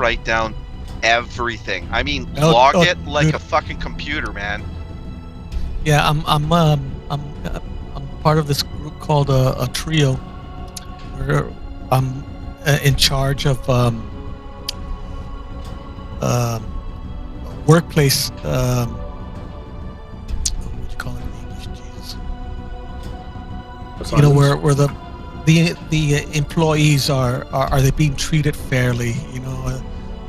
write down everything. I mean, Oh, log oh, it like dude. a fucking computer, man. Yeah, I'm part of this group called a trio, where I'm in charge of workplace. What would you call it in English? Jesus. You know, where the employees are they being treated fairly? You know,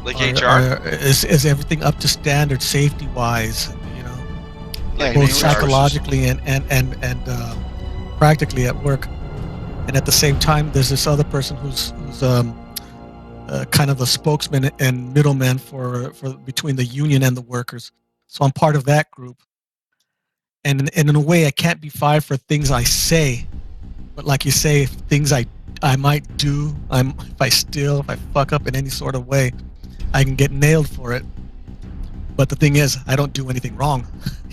Like HR? is everything up to standard safety wise? You know, Like both HR. psychologically and practically at work. And at the same time, there's this other person who's kind of a spokesman and middleman for between the union and the workers. So I'm part of that group. And in a way, I can't be fired for things I say, but like you say, things I might do, if I steal, if I fuck up in any sort of way, I can get nailed for it. But the thing is, I don't do anything wrong.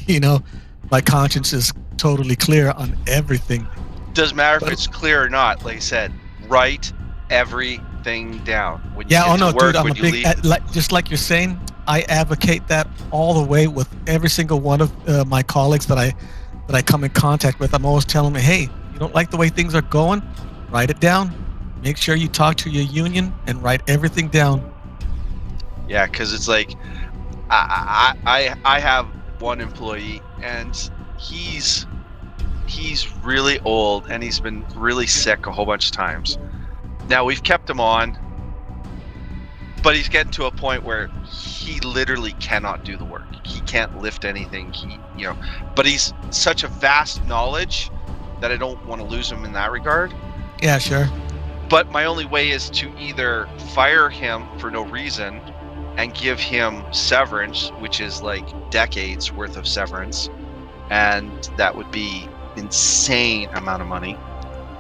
You know, my conscience is totally clear on everything. Doesn't matter if it's clear or not. Like I said, write everything down. When you Yeah, get oh no, to work, dude, I'm when a you big, leave. just like you're saying, I advocate that all the way with every single one of my colleagues that I come in contact with. I'm always telling them, hey, you don't like the way things are going, write it down. Make sure you talk to your union and write everything down. Yeah, because it's like, I have one employee, and he's really old, and he's been really sick a whole bunch of times. Now we've kept him on, but he's getting to a point where he literally cannot do the work. He can't lift anything. But he's such a vast knowledge that I don't want to lose him in that regard. Yeah, sure. But my only way is to either fire him for no reason and give him severance, which is like decades worth of severance, and that would be insane amount of money.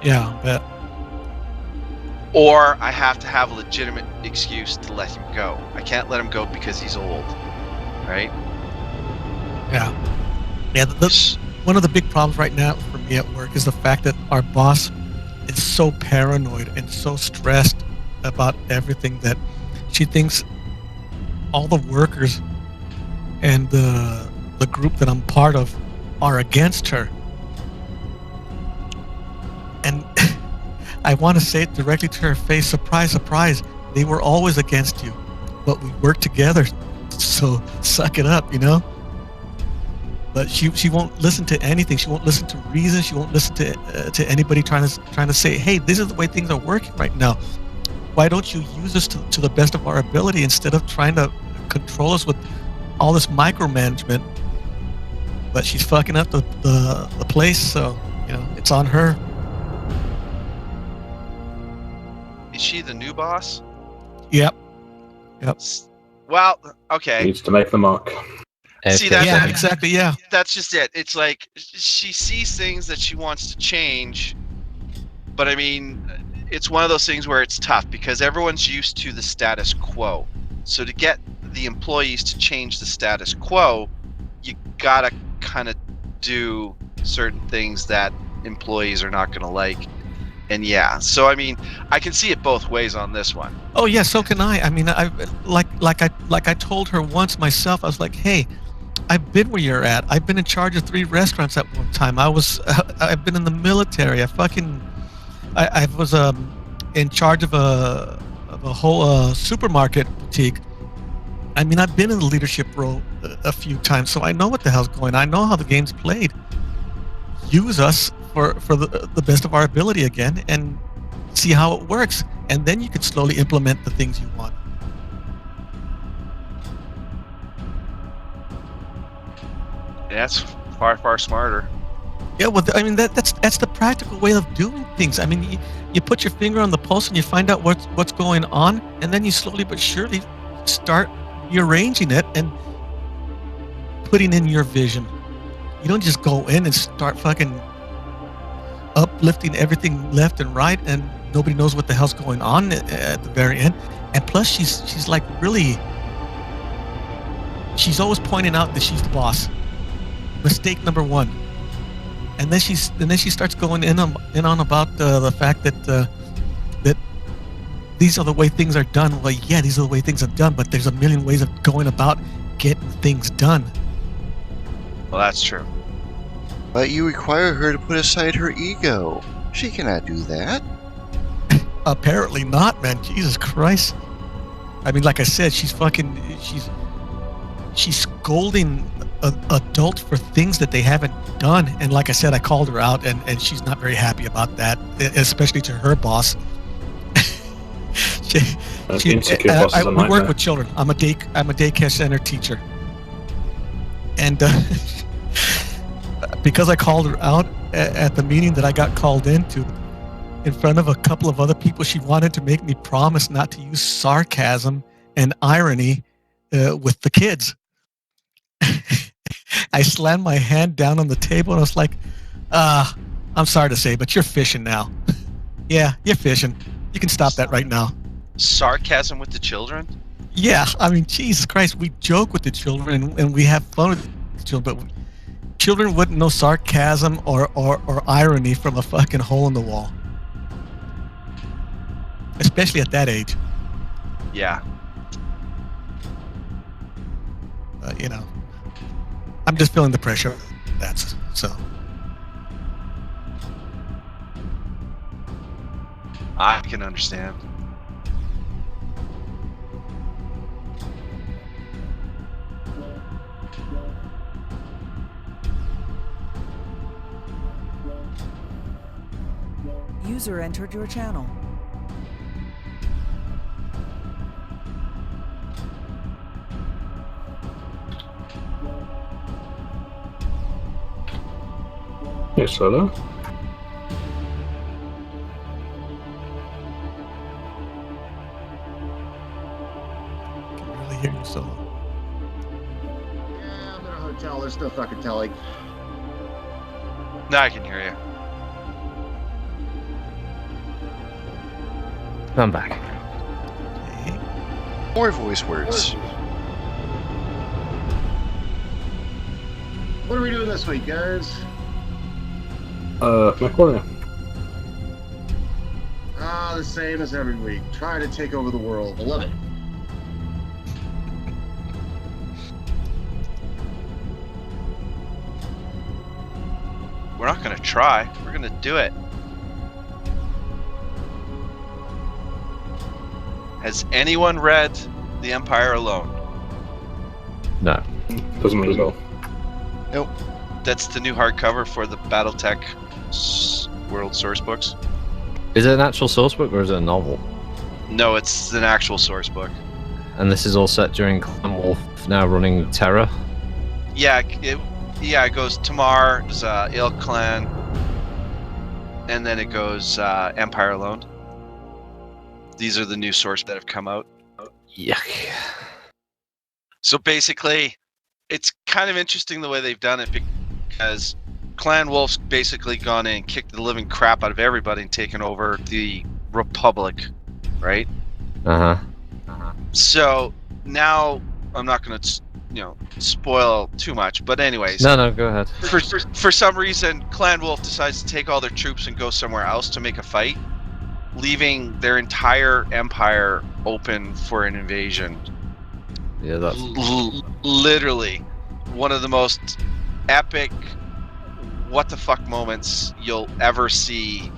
Yeah, I bet. Or I have to have a legitimate excuse to let him go. I can't let him go because he's old, right? Yeah. Yeah, one of the big problems right now for me at work is the fact that our boss is so paranoid and so stressed about everything that she thinks all the workers and the group that I'm part of are against her. And I want to say it directly to her face, surprise, surprise, they were always against you, but we work together, so suck it up, you know? But she won't listen to anything. She won't listen to reason. She won't listen to anybody trying to say, hey, this is the way things are working right now. Why don't you use us to the best of our ability instead of trying to control us with all this micromanagement? But she's fucking up the place, so you know it's on her. Is she the new boss? Yep. Well, okay. Needs to make the mark. See, that's yeah, exactly. Yeah, that's just it. It's like she sees things that she wants to change, but I mean, it's one of those things where it's tough because everyone's used to the status quo. So to get the employees to change the status quo, you gotta kind of do certain things that employees are not gonna like. And yeah, so I mean, I can see it both ways on this one. Oh yeah, so can I. I mean, I like I told her once myself. I was like, hey, I've been where you're at. I've been in charge of 3 restaurants at one time. I've been in the military. I was in charge of a whole supermarket boutique. I mean, I've been in the leadership role a few times, so I know what the hell's going on. I know how the game's played. Use us for the best of our ability again and see how it works. And then you can slowly implement the things you want. Yeah, that's far smarter. Yeah, well, I mean that's the practical way of doing things. I mean, you put your finger on the pulse and you find out what's going on, and then you slowly but surely start rearranging it and putting in your vision. You don't just go in and start fucking uplifting everything left and right, and nobody knows what the hell's going on at the very end. And plus, she's like really, she's always pointing out that she's the boss. Mistake number 1. And then she starts going in on about the fact that these are the way things are done. Well, yeah, these are the way things are done, but there's a million ways of going about getting things done. Well, that's true. But you require her to put aside her ego. She cannot do that. Apparently not, man. Jesus Christ. I mean, like I said, she's scolding adults for things that they haven't done. And like I said, I called her out, and she's not very happy about that, especially to her boss. Insecure bosses are a we work nightmare. with children. I'm a daycare center teacher, and because I called her out at the meeting that I got called into, in front of a couple of other people, she wanted to make me promise not to use sarcasm and irony with the kids. I slammed my hand down on the table and I was like, I'm sorry to say, but you're fishing now. Yeah, you're fishing. You can stop that right now. Sarcasm with the children? Yeah, I mean, Jesus Christ, we joke with the children and we have fun with the children, but children wouldn't know sarcasm or irony from a fucking hole in the wall. Especially at that age. Yeah. You know, I'm just feeling the pressure. That's so. I can understand. User entered your channel. Yes, hello. I can really hear you solo. Yeah, I'm in a hotel. There's no fucking telling. No, I can hear you. I'm back. Okay. More voice words. What are we doing this week, guys? MechWarrior. The same as every week. Trying to take over the world. I love it. We're not going to try. We're going to do it. Has anyone read The Empire Alone? No. Doesn't ring a bell. Nope. That's the new hardcover for the BattleTech World Source Books. Is it an actual source book or is it a novel? No, it's an actual source book. And this is all set during Clan Wolf now running Terra? Yeah, it goes Tamar, Il Clan, and then it goes Empire Alone. These are the new source that have come out. Yuck. So basically, it's kind of interesting the way they've done it because Clan Wolf's basically gone in and kicked the living crap out of everybody and taken over the Republic, right? Uh-huh. So now I'm not going to, spoil too much, but anyways. No, go ahead. For some reason, Clan Wolf decides to take all their troops and go somewhere else to make a fight, leaving their entire empire open for an invasion. Yeah, that's... Literally one of the most epic what the fuck moments you'll ever see.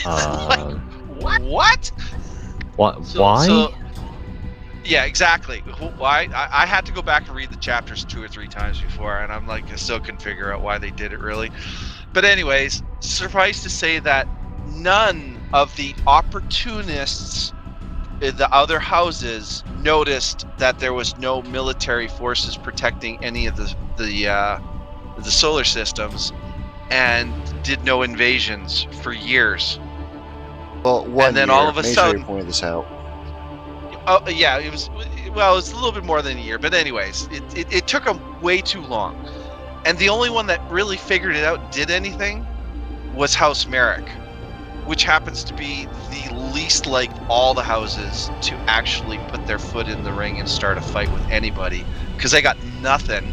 Like, what? Why? Yeah, exactly. Why? I had to go back and read the chapters 2 or 3 times before, and I'm like, I still couldn't figure out why they did it really. But anyways, suffice to say that none of the opportunists in the other houses noticed that there was no military forces protecting any of the solar systems, and did no invasions for years. Well, one And then year. all of a Make sudden- sure you pointed this out. Oh yeah, it was a little bit more than a year, but anyways, it took them way too long. And the only one that really figured it out and did anything was House Merrick, which happens to be the least like all the houses to actually put their foot in the ring and start a fight with anybody, because they got nothing.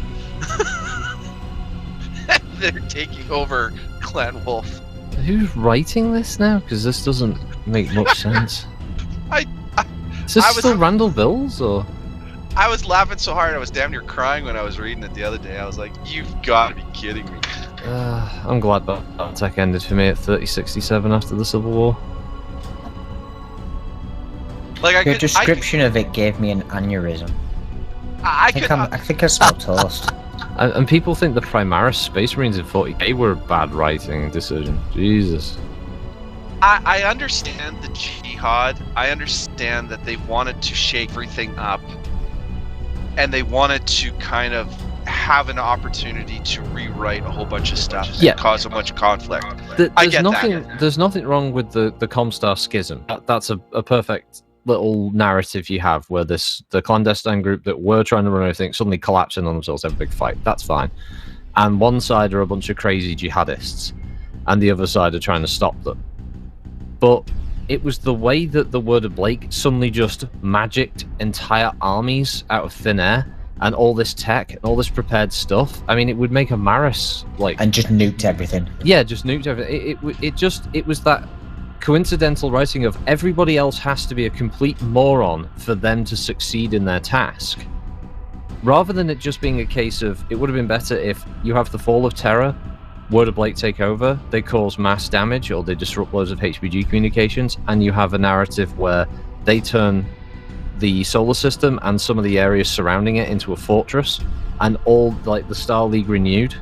They're taking over Clan Wolf. Who's writing this now? Because this doesn't make much sense. I Is this I was- still Randall Bills or? I was laughing so hard I was damn near crying when I was reading it the other day. I was like, "You've got to be kidding me!" I'm glad that tech ended for me at 3067 after the Civil War. Like Your description of it gave me an aneurysm. I think I smelled toast. And people think the Primaris Space Marines in 40k were a bad writing decision. Jesus. I understand the jihad. I understand that they wanted to shake everything up, and they wanted to kind of have an opportunity to rewrite a whole bunch of stuff and cause a bunch of conflict. There's nothing wrong with the Comstar schism. That's a perfect little narrative you have where the clandestine group that were trying to run everything suddenly collapse in on themselves, have a big fight. That's fine. And one side are a bunch of crazy jihadists, and the other side are trying to stop them. But it was the way that the Word of Blake suddenly just magicked entire armies out of thin air, and all this tech and all this prepared stuff. I mean, it would make a Maris and just nuked everything. Yeah, just nuked everything. It was that coincidental writing of everybody else has to be a complete moron for them to succeed in their task, rather than it just being a case of it would have been better if you have the Fall of Terror, Word of Blake take over, they cause mass damage or they disrupt loads of HPG communications, and you have a narrative where they turn the solar system and some of the areas surrounding it into a fortress, and all the Star League Renewed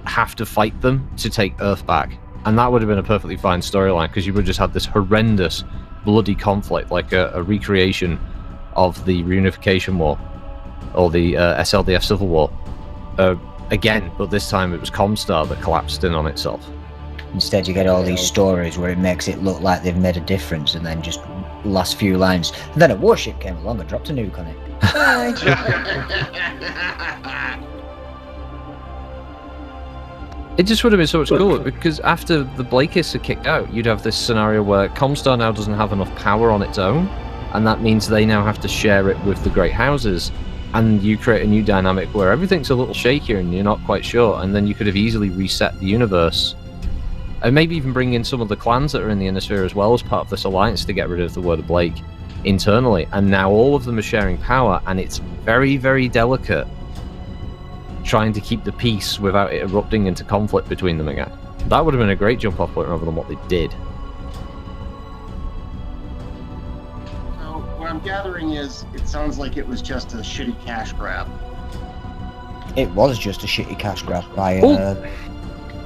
have to fight them to take Earth back. And that would have been a perfectly fine storyline, because you would have just had this horrendous bloody conflict, like a recreation of the Reunification War or the SLDF Civil War again, but this time it was Comstar that collapsed in on itself. Instead, you get all these stories where it makes it look like they've made a difference, and then just last few lines, and then a warship came along and dropped a nuke on it. It just would have been so much cooler, because after the Blakeists are kicked out, you'd have this scenario where Comstar now doesn't have enough power on its own, and that means they now have to share it with the Great Houses, and you create a new dynamic where everything's a little shakier and you're not quite sure, and then you could have easily reset the universe. And maybe even bring in some of the clans that are in the Inner Sphere as well as part of this alliance to get rid of the Word of Blake internally. And now all of them are sharing power, and it's very, very delicate trying to keep the peace without it erupting into conflict between them again. That would have been a great jump-off point rather than what they did. So what I'm gathering is it sounds like it was just a shitty cash grab. It was just a shitty cash grab by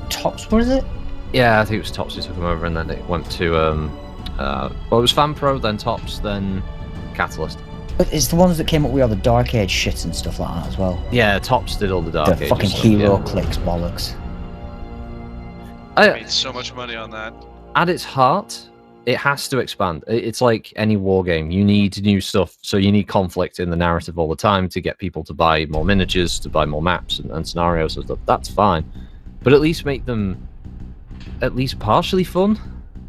Tops, was it? Yeah, I think it was Tops who took them over, and then it went to well, it was FanPro, then Tops, then Catalyst. But it's the ones that came up with all the Dark Age shit and stuff like that as well. Yeah, Tops did all the Dark Age. The fucking stuff, hero yeah. clicks bollocks. I made so much money on that. At its heart, it has to expand. It's like any war game. You need new stuff, so you need conflict in the narrative all the time to get people to buy more miniatures, to buy more maps and scenarios and stuff. That's fine, but at least make them at least partially fun.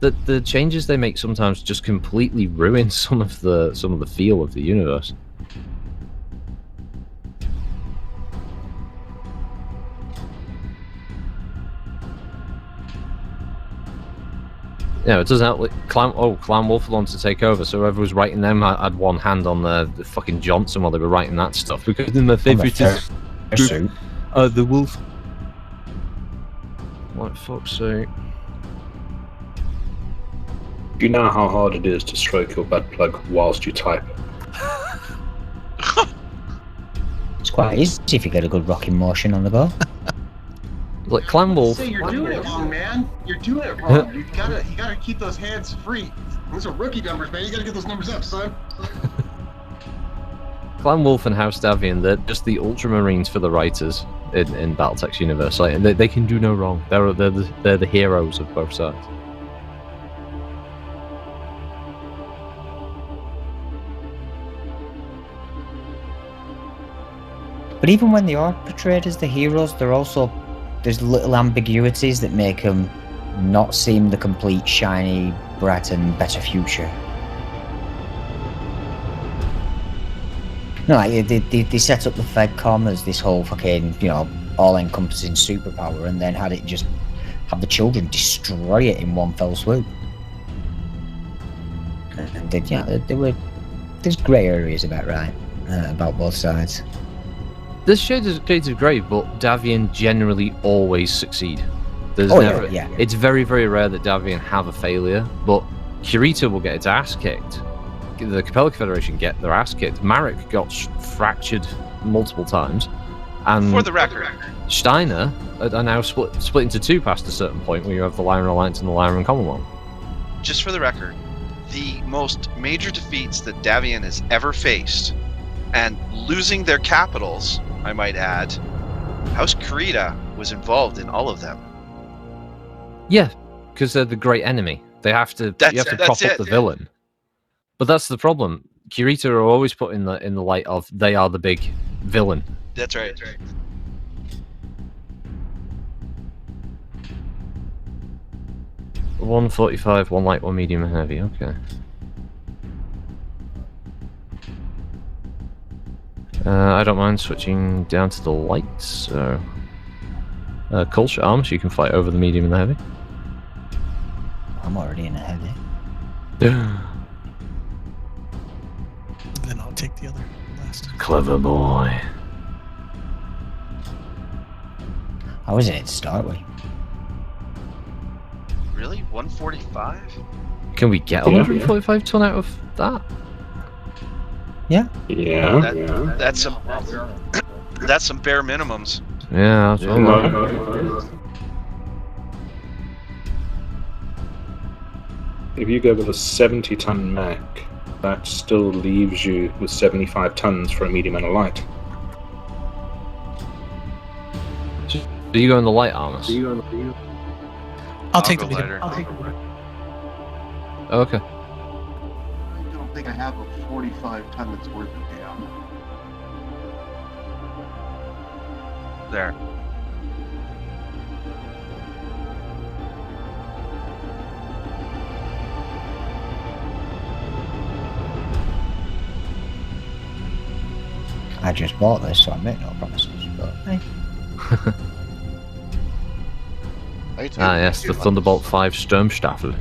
The changes they make sometimes just completely ruin some of the feel of the universe. Yeah, it doesn't help. Like, Clan Wolf wanted to take over, so whoever was writing them had one hand on the fucking Johnson while they were writing that stuff, because then my favourite is the Wolf. What fuck's sake? Do you know how hard it is to stroke your butt plug whilst you type? It's quite easy if you get a good rocking motion on the go. Like Clan Wolf. Say you're doing it wrong, man. You're doing it wrong. You gotta keep those hands free. Those are rookie numbers, man. You gotta get those numbers up, son. Clan Wolf and House Davian, they're just the Ultramarines for the writers in Battletech's universe. Like, they can do no wrong. They're the heroes of both sides. But even when they are portrayed as the heroes, there's little ambiguities that make them not seem the complete shiny, bright and better future. No, like, they set up the FedCom as this whole fucking, all-encompassing superpower, and then had the children destroy it in one fell swoop. There's grey areas about both sides. There's shades of grey, but Davian generally always succeed. There's Oh, never. yeah. It's very, very rare that Davian have a failure, but Kurita will get its ass kicked. The Capella Confederation get their ass kicked. Marek got fractured multiple times, and For the record, Steiner are now split into two past a certain point, where you have the Lyran Alliance and the Lyran Commonwealth. just for the record, the most major defeats that Davian has ever faced, and losing their capitals, I might add, House Kurita was involved in all of them. Yeah, because they're the great enemy. They have to. You have to prop up the villain. But that's the problem. Kurita are always put in the light of they are the big villain. That's right. 145, one light, one medium, and heavy. Okay. I don't mind switching down to the lights. So, culture arms, you can fight over the medium and the heavy. I'm already in a heavy. Then I'll take the other last. Clever boy. I was in it to start with. Really? 145? Can we get 145 ton out of that? Yeah. That's some bare minimums. Yeah, that's If you go with a 70-ton mech, that still leaves you with 75 tons for a medium and a light. Do you go in the light armors? I'll take the go medium. lighter. Okay. I don't think I have a 45-ton that's worth of damn. There. I just bought this, so I make no promises. But hey, Yes, the Thunderbolt 5 Sturmstaffel.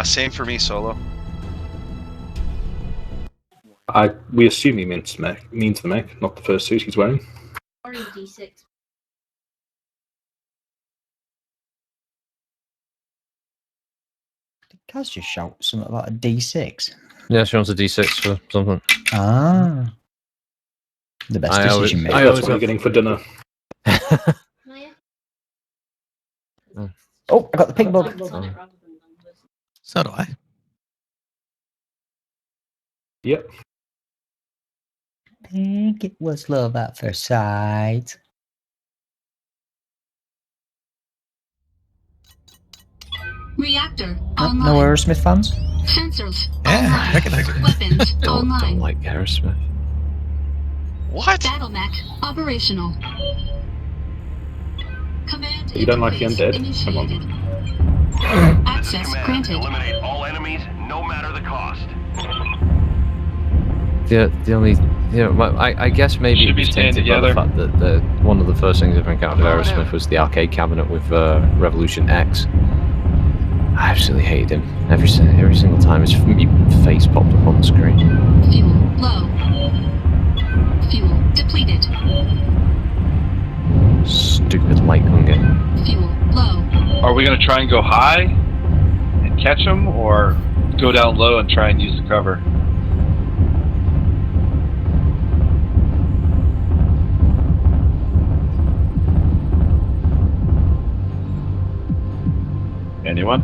Same for me, Solo. We assume he means the mech, not the first suit he's wearing. Or a D6. did Kaz just shout something about a D6? Yeah, she wants a D6 for something. Ah. The best decision made. That's what you're getting for dinner. Oh, I got the pink bug. So do I. Yep. Think it was love at first sight. Reactor No online. Aerosmith fans? Sensors Yeah, online. recognize it. Weapons Don't online. like Aerosmith. What? Battle mech operational. Command You don't like the interface undead? Come on. initiated. Access granted. Eliminate all enemies, no matter the cost. The only, I guess maybe Should it be was staying tainted by the together. fact that one of the first things I've encountered with Aerosmith was the arcade cabinet with Revolution X. I absolutely hated him. Every single time his face popped up on the screen. Fuel low. Fuel depleted. Stupid light gun game. Fuel low. Are we going to try and go high and catch them, or go down low and try and use the cover? Anyone?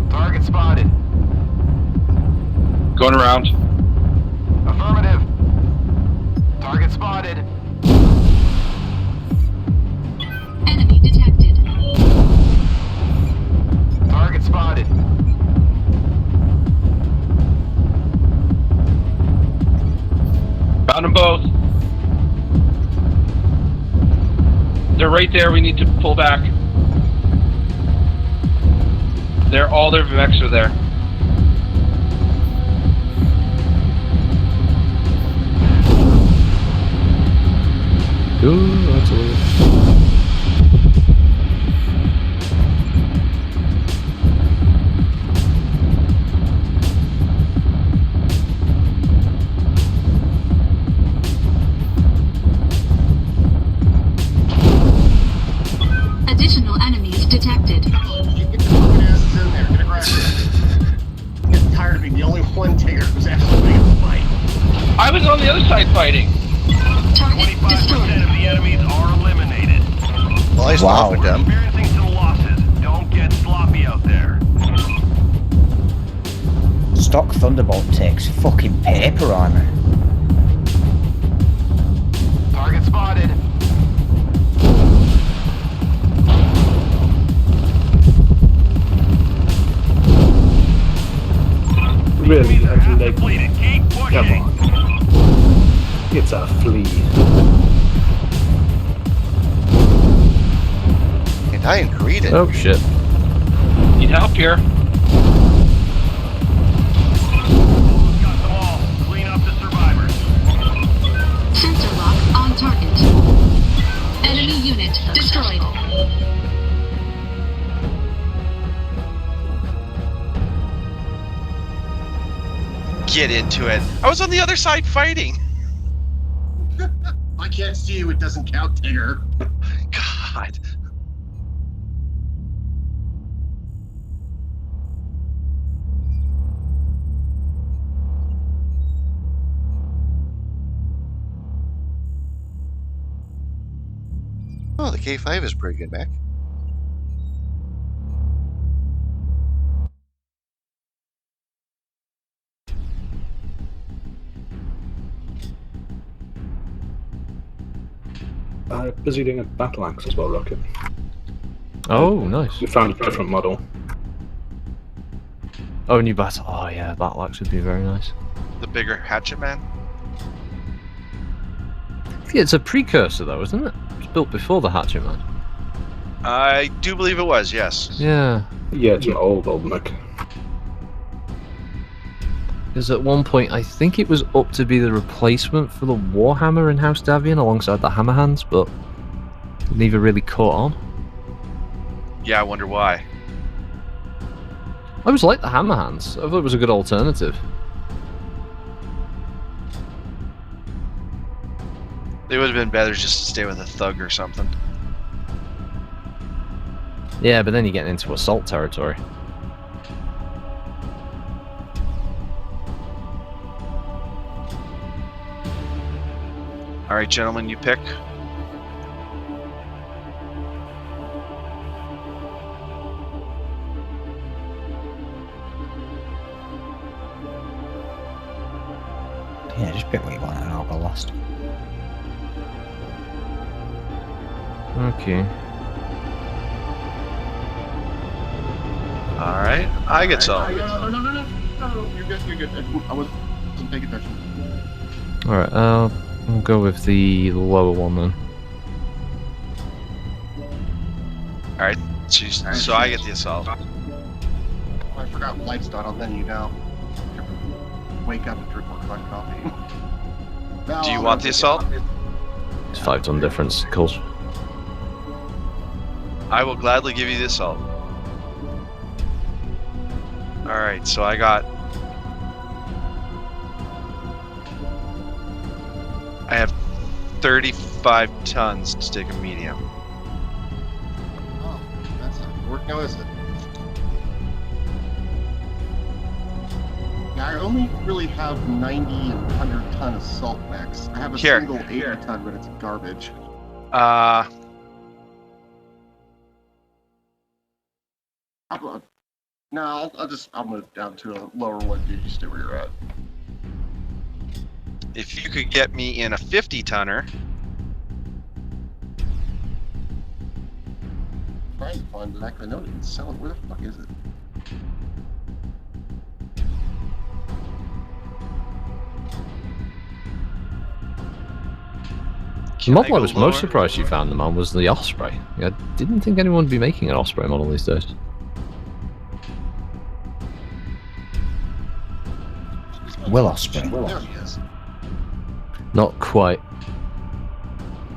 Target spotted. Going around. Affirmative. Target spotted. Enemy detected. Target spotted. Found them both. They're right there. We need to pull back. All their mechs are there. Ooh, absolutely. Additional enemies detected. Get your fucking asses in there. Get aggressive. I'm getting tired of being the only one Tigger who's actually winning the fight. I was on the other side fighting. Target 25% destroyed. of the enemies are eliminated. Nice Wow. off with them. Experiencing some losses. Don't get sloppy out there. Stock Thunderbolt takes fucking paper armor. Target spotted. Really, you have leg. Depleted. Keep pushing. Come on. It's a flea. And I agreed it. Oh shit. Need help here. Got them all. Clean up the survivors. Sensor lock on target. Enemy unit destroyed. Get into it. I was on the other side fighting. I can't see you. It doesn't count, Tigger. God. Oh, the K5 is pretty good, Mac. Busy doing a battle axe as well, Rocket. Oh, nice. We found a different model. Oh, new battle. Oh yeah, battle axe would be very nice. The bigger hatchet man. Yeah, it's a precursor though, isn't it? It's built before the Hatchet Man. I do believe it was, yes. Yeah. Yeah, it's an old mech. Because at one point, I think it was up to be the replacement for the Warhammer in House Davian alongside the Hammerhands, but neither really caught on. Yeah, I wonder why. I always liked the Hammerhands. I thought it was a good alternative. It would have been better just to stay with a thug or something. Yeah, but then you're getting into assault territory. All right, gentlemen, you pick. Yeah, just pick what you want and I'll go last. Okay. All right, I get No, some. no, you're good, you're good. I wasn't paying attention. Alright, we'll go with the lower one then. All right, so I get the assault. Oh, I forgot light's not on menu now. Wake up and drink more coffee. Now Do you I'm want gonna the assault? It's 5 ton difference, Coles. I will gladly give you the assault. All right, so I have 35 tons to take a medium. Oh, that's not work now, is it? Yeah, I only really have 90 and 100 ton assault mechs. I have a Here. single 80 ton, but it's garbage. No, I'll move down to a lower one, dude. You stay where you're at. If you could get me in a 50 tonner, Trying to find the mech. I know they can sell it. Where the fuck is it? The model I go was lower? most surprised you found them on was the Osprey. I didn't think anyone would be making an Osprey model these days. Will Osprey. There he is. Not quite.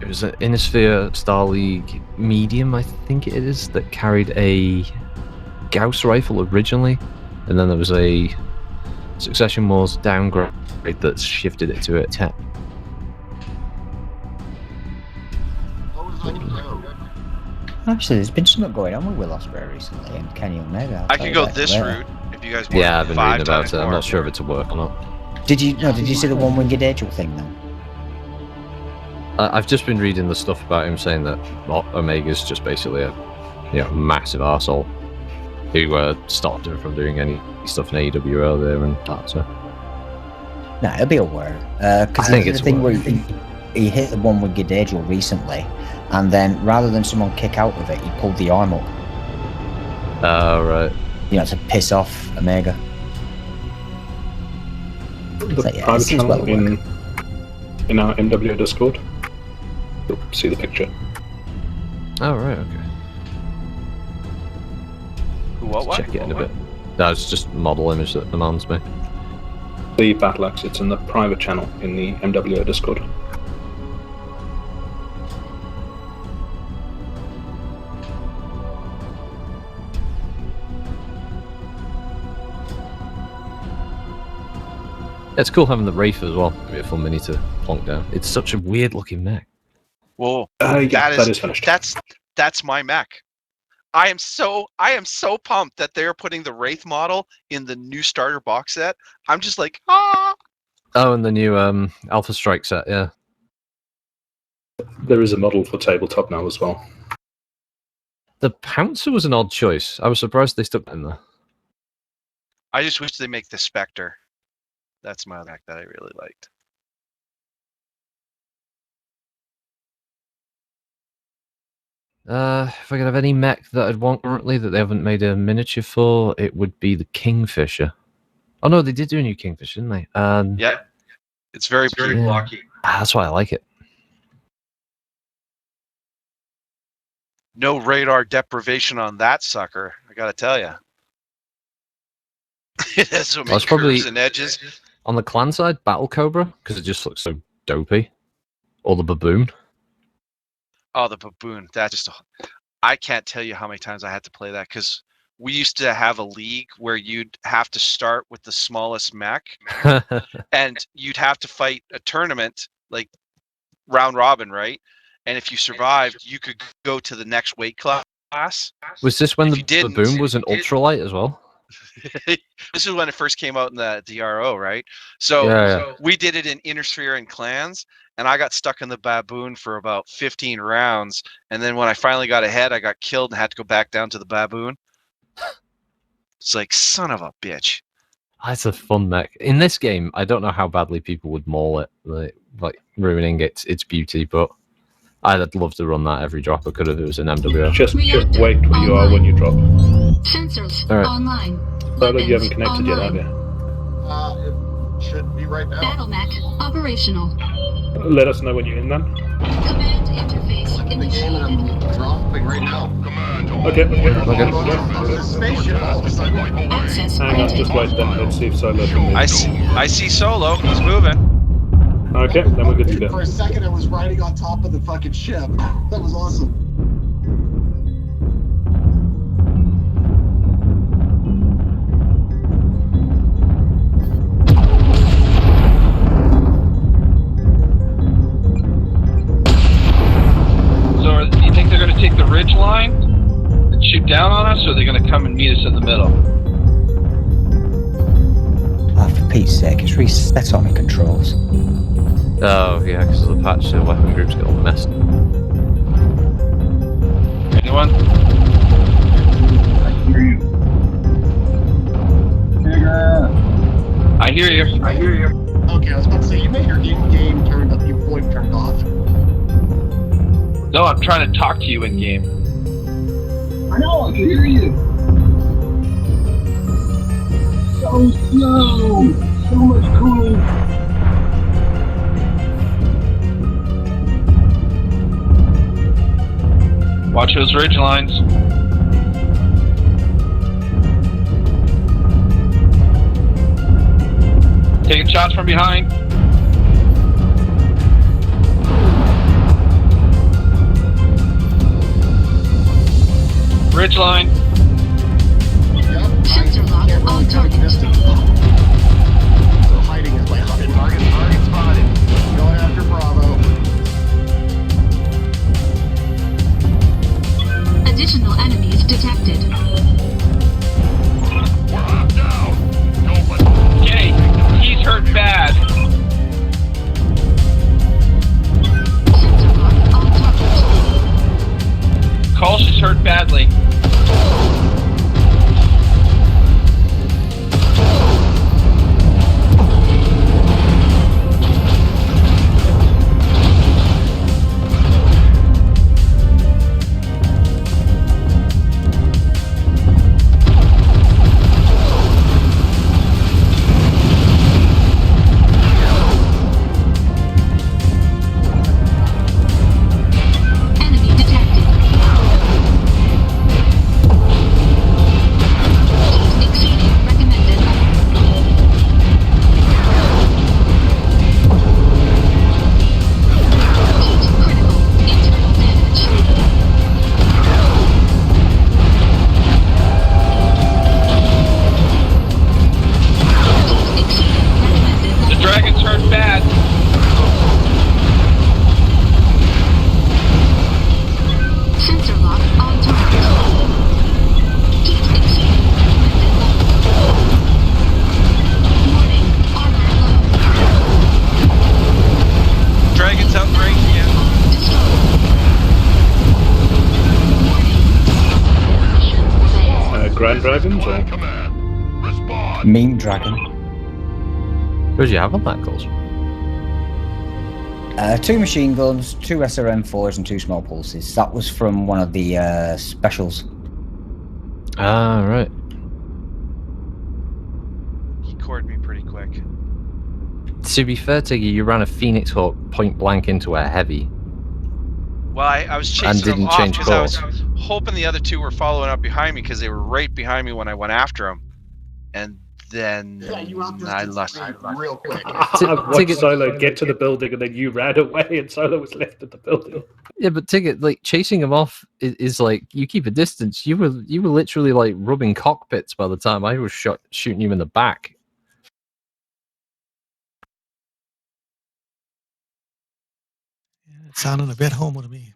It was an Innisphere Star League medium, I think it is, that carried a Gauss rifle originally, and then there was a Succession Wars downgrade that shifted it to a 10. What was on your road? Actually, there's been something going on with Will Ospreay recently and Kenny Omega. I could go this route if you guys want. Yeah, I've been 5 reading about times it. I'm more. not sure if it's a work or not. Did you see the one-winged angel thing then? I've just been reading the stuff about him saying that Omega's just basically a massive arsehole who stopped him from doing any stuff in AEW earlier and that. So Nah, it'll be aware. Because I think the it's thing where aware. he hit the one-winged angel recently, and then rather than someone kick out of it, he pulled the arm up. right. To piss off Omega. The So, yeah, private it seems channel well work. in our MWO Discord. You'll see the picture. Oh right, okay. What? Check it in a bit. That's just model image that demands me. The battle axe, it's in the private channel in the MWO Discord. It's cool having the Wraith as well. It'd be a fun mini to plonk down. It's such a weird looking mech. Whoa, Yeah, that is finished. that's my mech. I am so pumped that they're putting the Wraith model in the new starter box set. I'm just like, ah. Oh, and the new Alpha Strike set, yeah. There is a model for tabletop now as well. The Pouncer was an odd choice. I was surprised they stuck in there. I just wish they make the Spectre. That's my mech that I really liked. If I could have any mech that I'd want currently that they haven't made a miniature for, it would be the Kingfisher. Oh no, they did do a new Kingfisher, didn't they? Yeah, it's very blocky. That's why I like it. No radar deprivation on that sucker. I gotta tell you, it has so many That's probably curves and edges. on the clan side, Battle Cobra, because it just looks so dopey, or the Baboon. Oh, the Baboon. That just, I can't tell you how many times I had to play that because we used to have a league where you'd have to start with the smallest mech and you'd have to fight a tournament like round robin, right? And if you survived, you could go to the next weight class. Was this when If the you didn't, Baboon was an ultralight as well? This is when it first came out in the DRO, right? So, Yeah. we did it in Intersphere and clans, and I got stuck in the Baboon for about 15 rounds. And then when I finally got ahead, I got killed and had to go back down to the Baboon. It's like, son of a bitch. That's a fun mech. In this game, I don't know how badly people would maul it, like ruining its beauty, but I'd love to run that every drop I could if it was an MWO. Just wait where you are when you drop. Sensors All right. online. But you haven't Weapons connected yet, have online. you? It should be right now. Battle mech operational. Let us know when you're in then. Command interface Look at the game and initiated. I'm dropping right now. Okay. The spaceship all of a sudden. Access Hang on, granted. just wait then. Let's see if Solo can move. I see Solo. He's moving. Okay, then we're good to For go. a second, I was riding on top of the fucking ship. That was awesome. So, do you think they're going to take the ridge line and shoot down on us, or are they going to come and meet us in the middle? Oh, for Pete's sake, it's reset on the controls. Oh, yeah, because of the patch, the weapon groups get all messed. Anyone? I hear you. I hear you. I hear you. Okay, I was about to say, you made your in-game turned up, your VoIP turned off. No, I'm trying to talk to you in game. I know, I can hear you. So slow. So much cooling. Watch those ridge lines. Taking shots from behind. Ridgeline. Yep. Sensor lock Can't really on cover the target. distance. So hiding is my option. Target spotted. Going after Bravo. Additional enemies detected. We're hot down. Don't let Okay, he's hurt bad. Sensor lock on target. Kolsch is hurt badly. Enemy detected. Exceeding recommended Heat critical. Internal damage. Heat exceeding recommended The dragon's hurt bad. Sensor lock on target. Heat exceeding recommended level. Warning, armor low. Dragon's out in range again. Destroyed. Warning. Grand Dragons or? command. Respond. Mean Dragon. Who do you have on that, Coles? 2 machine guns, 2 SRM4s, and 2 small pulses. That was from one of the specials. Ah, right. He cored me pretty quick. To be fair to you, you ran a Phoenix Hawk point blank into a heavy. Well, I was chasing them didn't off change because I was course. hoping the other two were following up behind me because they were right behind me when I went after them. And then Yeah, you I outdistanced lost. me real quick. I've watched Ticket- Solo get to the building and then you ran away and Solo was left at the building. Yeah, but Ticket, like chasing him off is like you keep a distance. You were literally like rubbing cockpits by the time I was shooting you in the back. It sounded a bit homo to me.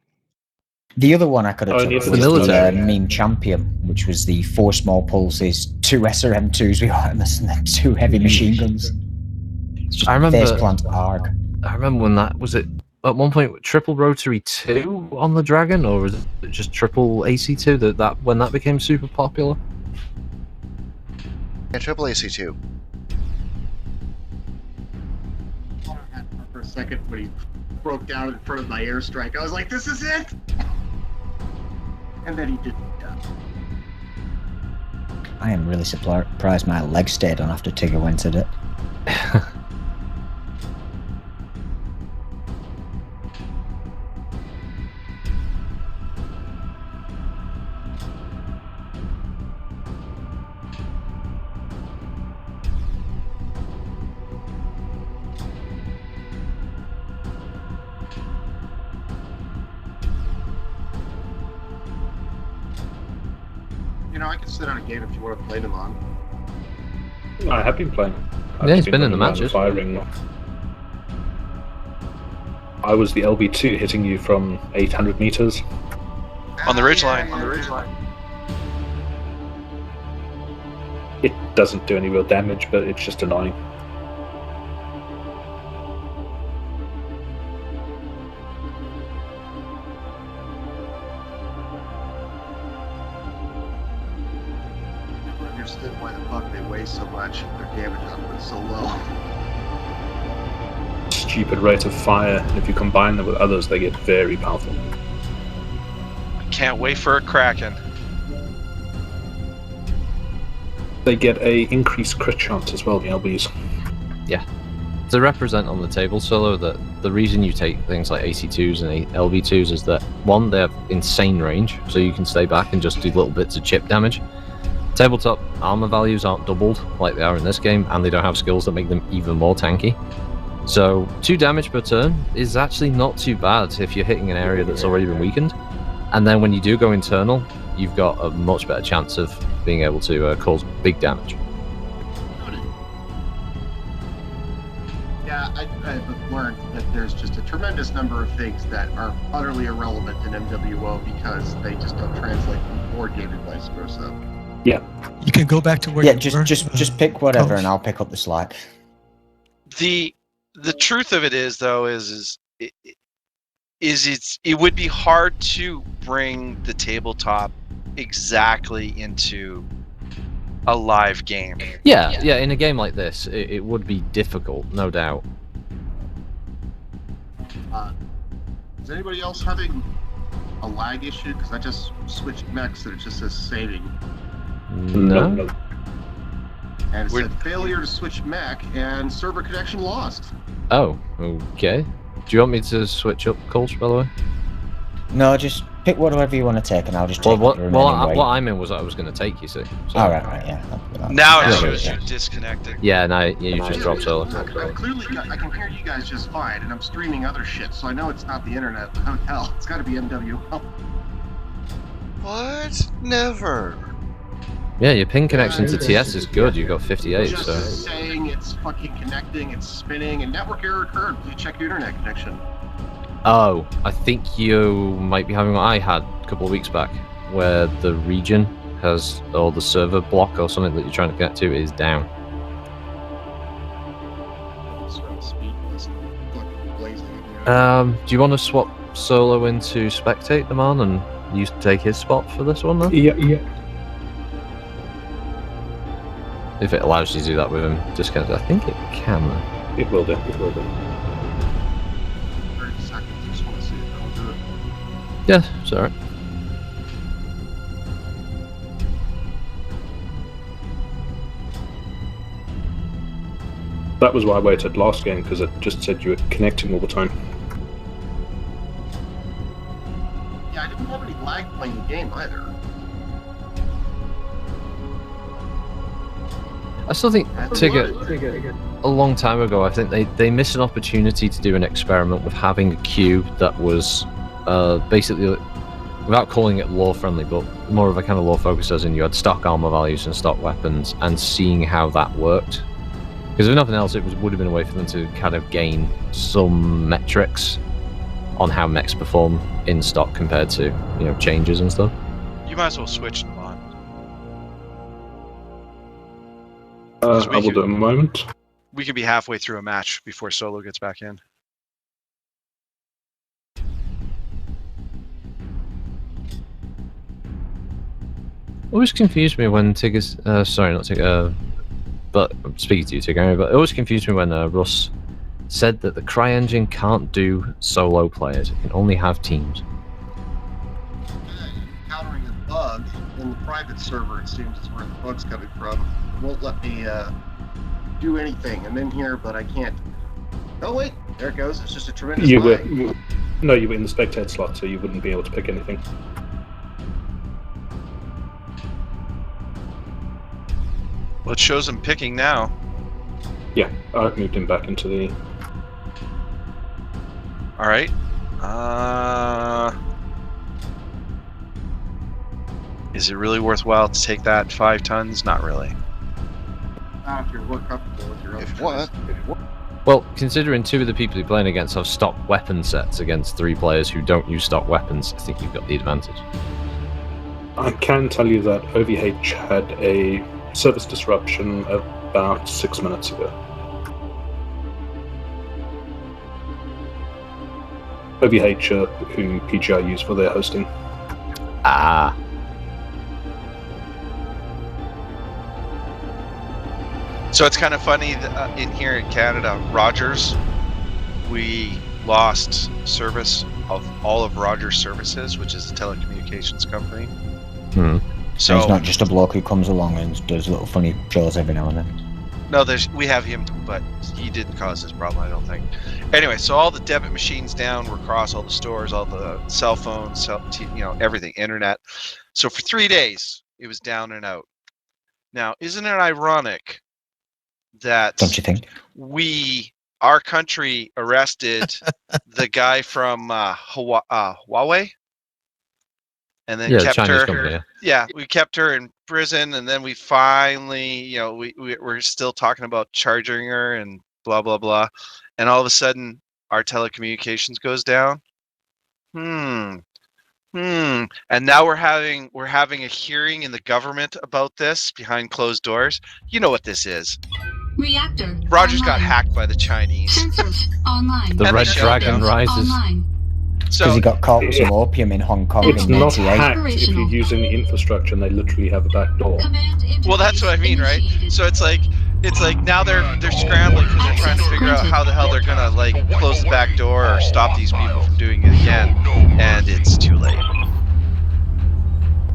The other one I could have Only took if was it's the military. Meme Champion, which was the 4 small pulses, 2 SRM2s with Artemis, and then 2 heavy machine guns. It's just I remember- face plant ARG. I remember when that was it. At one point, triple rotary 2 on the Dragon, or was it just triple AC2 that when that became super popular? Yeah, triple AC2. For a second, when he broke down in front of my airstrike, I was like, "This is it!" And then he didn't. I am really surprised my leg stayed on after Tigger went at it. You know, I can sit on a game if you want to play them on. I have been playing. I've Yeah, just he's been in the running around matches. Firing. I was the LB2 hitting you from 800 meters. On the ridgeline. On the ridgeline. It doesn't do any real damage, but it's just annoying. Never understood why the fuck they weigh so much. Their damage output is so low. Stupid rate of fire, and if you combine them with others, they get very powerful. Can't wait for a Kraken. They get a increased crit chance as well, the LBs. To represent on the table solo that the reason you take things like AC2s and LB2s is that one, they have insane range, so you can stay back and just do little bits of chip damage. Tabletop armor values aren't doubled like they are in this game, and they don't have skills that make them even more tanky. So 2 damage per turn is actually not too bad if you're hitting an area that's already been weakened. And then when you do go internal, you've got a much better chance of being able to cause big damage. Yeah, I've learned that there's just a tremendous number of things that are utterly irrelevant in MWO because they just don't translate from board game and vice versa. You can go back to where Yeah, you were. just pick whatever, Coach. and I'll pick up the slack. The truth of it is, though, it would be hard to bring the tabletop exactly into a live game. Yeah, in a game like this, it would be difficult, no doubt. Is anybody else having a lag issue? Because I just switched mechs and it just says saving. No. And it said failure to switch mech and server connection lost. Oh, okay. Do you want me to switch up Colch, by the way? No, just pick whatever you want to take, and I'll just take what the remaining weight. what I meant was I was going to take, you see. So. All right, yeah. Now it Yeah. shows you disconnected. Yeah, no, you just dropped solo. I've clearly I can hear you guys just fine, and I'm streaming other shit, so I know it's not the internet at the hotel. It's got to be MWO. What? Never. Yeah, your ping connection to TS is good. You've got 58, Just so. saying it's fucking connecting, it's spinning, and network error occurred. Please check your internet connection. Oh, I think you might be having what I had a couple of weeks back, where the region has, or the server block or something that you're trying to connect to is down. Do you want to swap Solo into spectate them on, and you take his spot for this one, then? Yeah. If it allows you to do that with him disconnected, I think it can. It will do. 30 seconds, just want to see if it'll do it. Yeah, it's alright. That was why I waited last game, because it just said you were connecting all the time. Yeah, I didn't have any lag playing the game either. I still think a long time ago, I think they missed an opportunity to do an experiment with having a queue that was basically, without calling it lore friendly, but more of a kind of lore focus, as in you had stock armor values and stock weapons, and seeing how that worked. Because if nothing else, it would have been a way for them to kind of gain some metrics on how mechs perform in stock compared to, changes and stuff. You might as well switch them on. I will do it in a moment. We could be halfway through a match before Solo gets back in. Always confused me when Tigger's sorry, not Tigger, but I'm speaking to you, Tigger, but it always confused me when Russ said that the CryEngine can't do solo players, it can only have teams. Encountering a bug in the private server, it seems is where the bug's coming from. It won't let me do anything. I'm in here, but I can't. Oh wait, there it goes. It's just a tremendous lag. No, you were in the spectator slot, so you wouldn't be able to pick anything. Well, it shows him picking now. Yeah, I've moved him back into the... All right. Is it really worthwhile to take that 5 tons? Not really. Not if you're more comfortable with your own If choice. what? Well, considering 2 of the people you're playing against have stock weapon sets against 3 players who don't use stock weapons, I think you've got the advantage. I can tell you that OVH had a service disruption about 6 minutes ago. OVH, who PGI use for their hosting. Ah. So it's kind of funny that, in here in Canada, Rogers, we lost service of all of Rogers Services, which is a telecommunications company. Hmm. So And he's not just a bloke who comes along and does little funny shows every now and then. no, we have him, but he didn't cause this problem, I don't think. Anyway, so all the debit machines down were across all the stores, all the cell phones, everything, internet. So for 3 days, it was down and out. Now, isn't it ironic that Don't you think? our country arrested the guy from Huawei? and then Yeah, the kept Chinese her. company. Yeah. Yeah, we kept her in prison, and then we finally, we're still talking about charging her and blah blah blah, and all of a sudden our telecommunications goes down. And now we're having a hearing in the government about this behind closed doors. You know what this is? Reactor Rogers online. got hacked by the Chinese. Sensors online. The And they Red shut Dragon down. rises. Online. Because So he got caught with some opium in Hong Kong It's in not 98. hacked if you're using the infrastructure and they literally have a back door. Command well, that's what I mean, right? initiated. So it's like now they're scrambling because they're trying to figure out how the hell they're gonna like close the back door or stop these people from doing it again, and it's too late.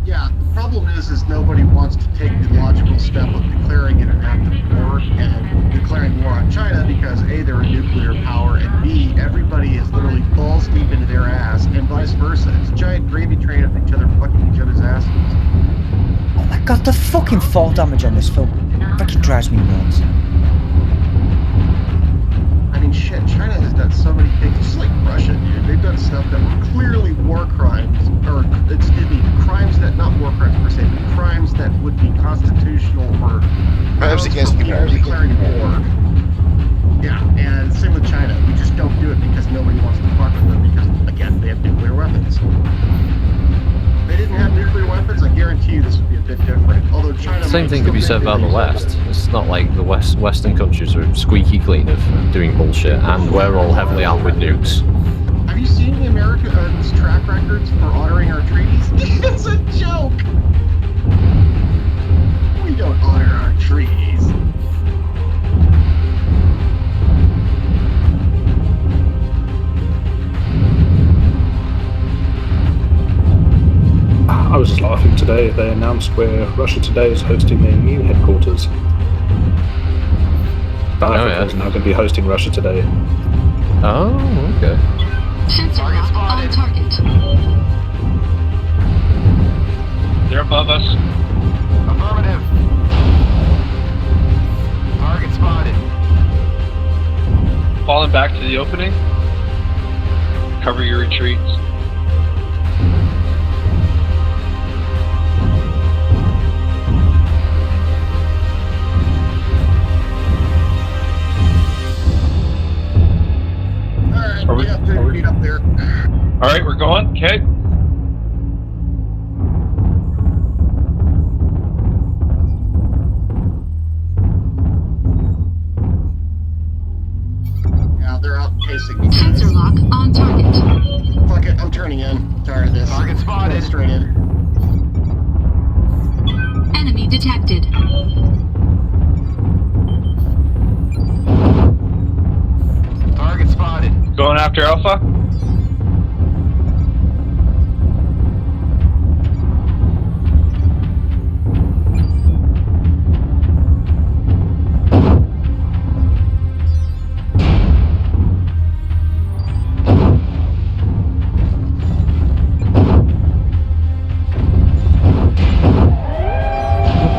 Yeah, the problem is nobody wants to take the logical step of declaring it an act of war and declaring war on China because A, they're a nuclear power, and B, everybody is literally balls deep into their ass, and vice versa. It's a giant gravy train of each other fucking each other's asses. Oh my god, the fucking fall damage on this film fucking drives me nuts. I mean, shit, China has done so many things, just like Russia, dude. They've done stuff that were clearly war crimes, or, excuse me, crimes that, not war crimes per se, but crimes that would be constitutional or Crimes against humanity. declaring war. Yeah, and same with China. We just don't do it because nobody wants to fuck with them because, again, they have nuclear weapons. If they didn't have nuclear weapons, I guarantee you this would be a bit different. Although China Same might thing still could be think said that about the they- West. It's not like the Western countries are squeaky clean of doing bullshit, and we're all heavily armed with nukes. Have you seen the America's track records for honoring our treaties? It's a joke! We don't honor our treaties. I was just laughing today. They announced where Russia Today is hosting their new headquarters. South Africa is now going to be hosting Russia Today. Oh, okay. Sensor lock on target. They're above us. Affirmative. Target spotted. Falling back to the opening. Cover your retreats. Alright, Are we- meet up there. All right, we're going. Okay. Yeah, they're outpacing me. Sensor lock on target. Fuck it, I'm turning in. I'm tired of this. Target spotted. Going straight in. Enemy detected. Target spotted. Going after Alpha.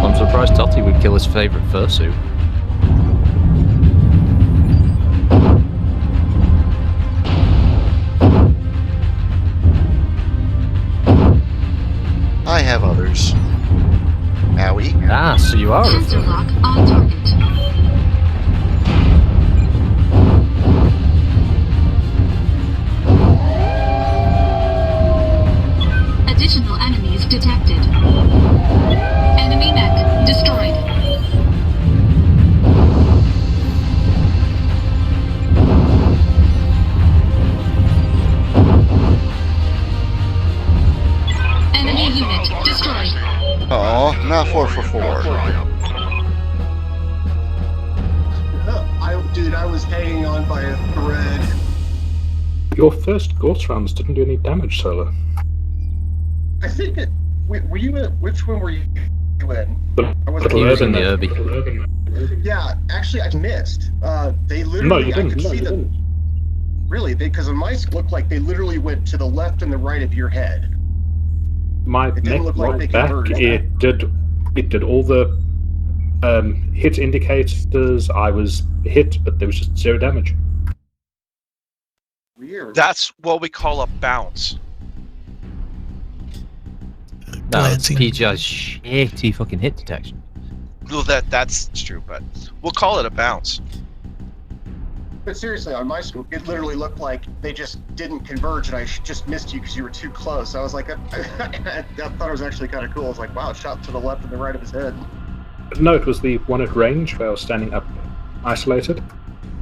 I'm surprised Totti would kill his favourite fursuit. I have others. Owie. Ah, so you are a Sensor fur. lock on target. Additional enemies detected. Enemy mech destroyed. Enemy unit destroyed. Aw, not 4 for 4. Dude, I was hanging on by a thread. Your first Ghost rounds didn't do any damage, Solar. I think that. Were you in? Which one were you in? I wasn't He was in the Urban. Irby. Yeah, actually, I missed. They literally. No, you I didn't. could No, see you them. didn't. Really, because on my scope, looked like they literally went to the left and the right of your head. My It didn't neck look like they right back, converged. it did all the hit indicators. I was hit, but there was just 0 damage. Weird. That's what we call a bounce. No, Glancing. PGI's shitty fucking hit detection. Well, that's true, but we'll call it a bounce. But seriously, on my scope, it literally looked like they just didn't converge, and I just missed you because you were too close. I was like, I thought it was actually kind of cool. I was like, wow, it shot to the left and the right of his head. No, it was the one at range where I was standing up isolated.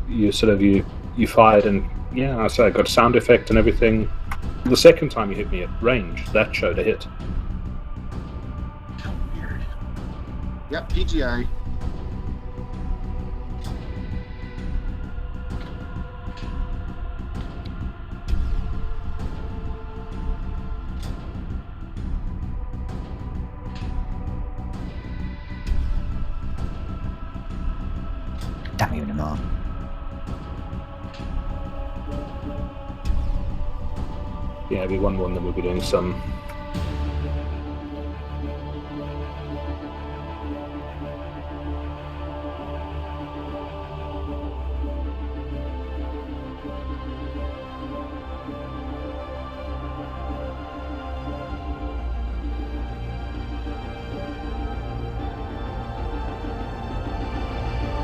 You fired, and yeah, I got a sound effect and everything. The second time you hit me at range, that showed a hit. How weird. Yep, PGI. Damn you, Namar. Yeah, it'll be 1-1, then we'll be doing some.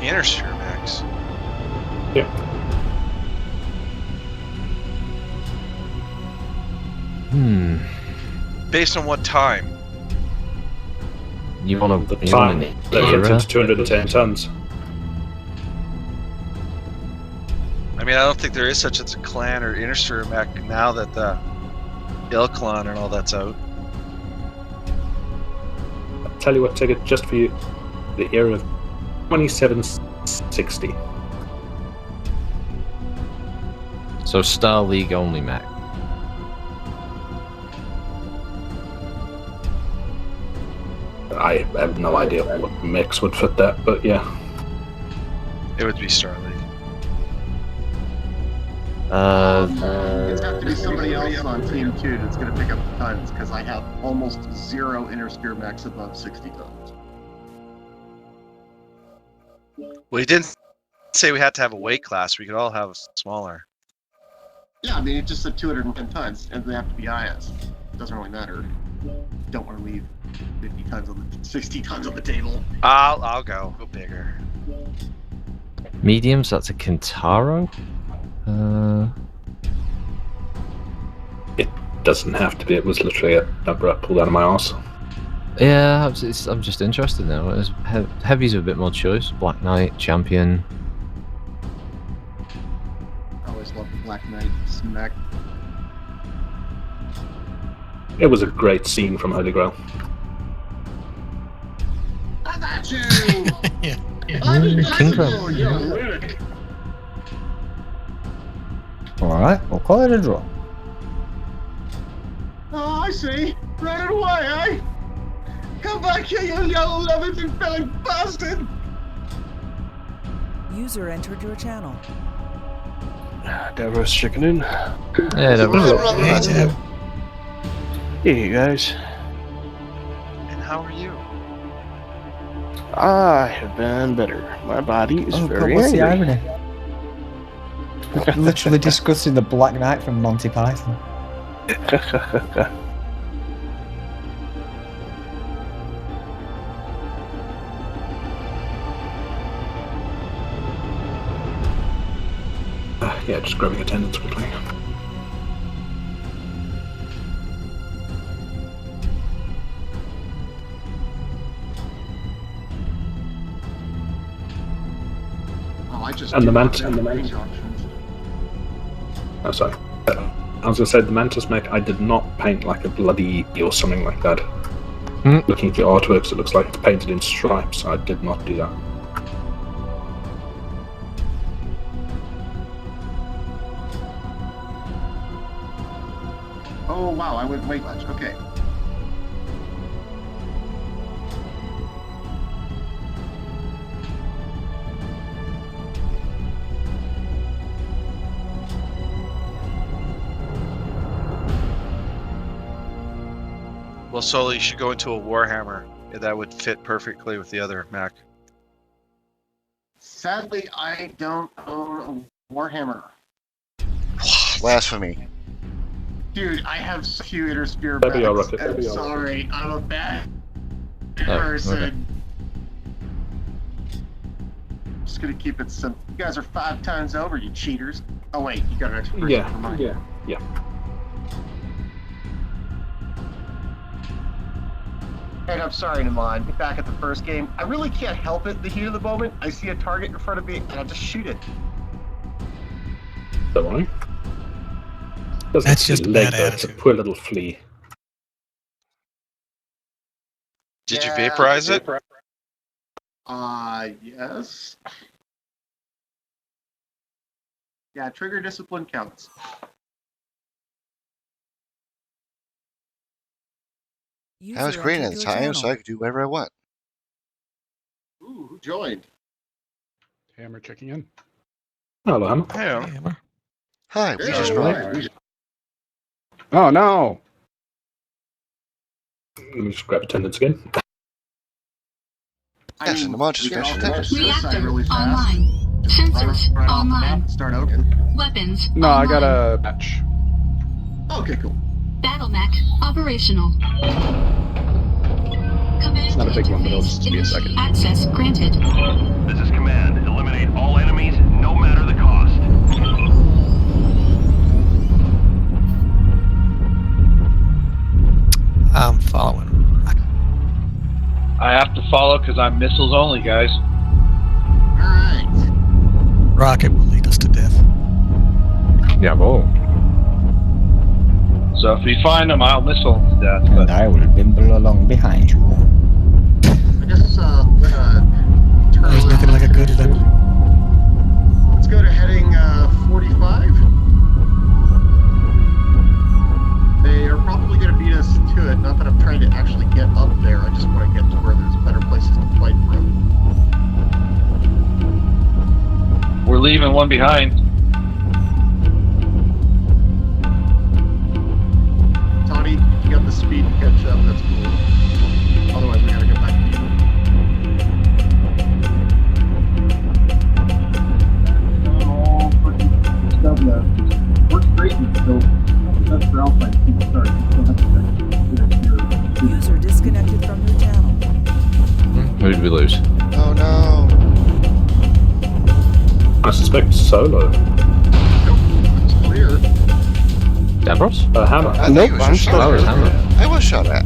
Intersphere max. Yeah. Based on what time? You want to The time that gets into 210 tons. I mean, I don't think there is such a clan or Intersphere mech now that the Ilklon and all that's out. I'll tell you what, take it just for you. The era of 2760. So Star League only, Mac. I have no idea what mix would fit that, but yeah. It would be Star League. It's have to be somebody else on Team 2 that's going to pick up the tons, because I have almost 0 Intersphere max above 60 tons. Well, he didn't say we had to have a weight class. We could all have smaller. Yeah, I mean, it just said 210 tons, and they have to be IS. It doesn't really matter. Don't want to leave 50 tons on the 60 tons on the table. I'll go bigger. Mediums, that's a Kintaro? It doesn't have to be, it was literally a number I pulled out of my arse. Yeah, I'm just interested now. Heavies are a bit more choice. Black Knight, Champion. I always love the Black Knight smack. It was a great scene from Holy Grail. I got you! Yeah. Impossible, you lunatic! Alright, we'll call it a draw. Oh, I see. Running away, eh? Come back here, you yellow loving belly bastard! User entered your channel. Davros chicken in. Yeah, that Hey, Jeb. Hey guys. And how are you? I have been better. My body is Oh, very but what's angry. the irony? Literally discussing the Black Knight from Monty Python. Yeah, just grabbing attendance quickly. Oh, I just And the Mantis. range options. Oh, sorry. I was going to say, the Mantis mech, I did not paint like a bloody E or something like that. Looking at the artworks, it looks like it's painted in stripes. I did not do that. Oh, wow, I went way much. Okay. Well, Solo, you should go into a Warhammer. That would fit perfectly with the other Mac. Sadly, I don't own a Warhammer. Blasphemy. Dude, I have so few interspear That'd be all backs. right, I'm that'd be all sorry, I'm a bad Oh, person. okay. Just gonna keep it simple. You guys are 5 times over, you cheaters. Oh wait, you got an extra person. Yeah, Never mind. yeah. And I'm sorry, Naman. Back at the first game, I really can't help it. The heat of the moment, I see a target in front of me, and I just shoot it. Don't worry. That's just a bad It's a attitude. poor little flea. Did you Yeah. vaporize it? Yes. Yeah, trigger discipline counts. I was green at the time, so I could do whatever I want. Ooh, who joined? Hammer checking in. Hello, Hammer. Yeah. Hammer. Hi, we Yeah, just right. rolled. Oh no! Let me just grab attendance again. Yes, and the mod just finished attendance. Reactor really fast. online. Sensors Right off the online. bat, start open. Weapons No, I online. got a patch. Okay, cool. Battle mech operational. Command not a big one, but it'll just be a interface second. Access granted. This is command. Eliminate all enemies, no matter the cost. I'm following. I have to follow because I'm missiles only, guys. Alright. Rocket will lead us to death. Yeah, well. So if we find them, I'll missile to death. And But I will bimble along behind you. I guess, turn There's nothing like a good event. Let's go to heading 45. They are probably going to beat us to it. Not that I'm trying to actually get up there. I just want to get to where there's better places to fight from. we're leaving one behind. Toddy, you got the speed to catch up. That's cool. Otherwise, we got to get back to you. Oh, fucking stuff left. Works great until that's for Alpine. Sorry, User disconnected from your channel. Who did we lose? Oh no. I suspect Solo. Nope, it's clear. Davros? Hammer. I think Nope, it was I'm just still shot here. at. I was shot at.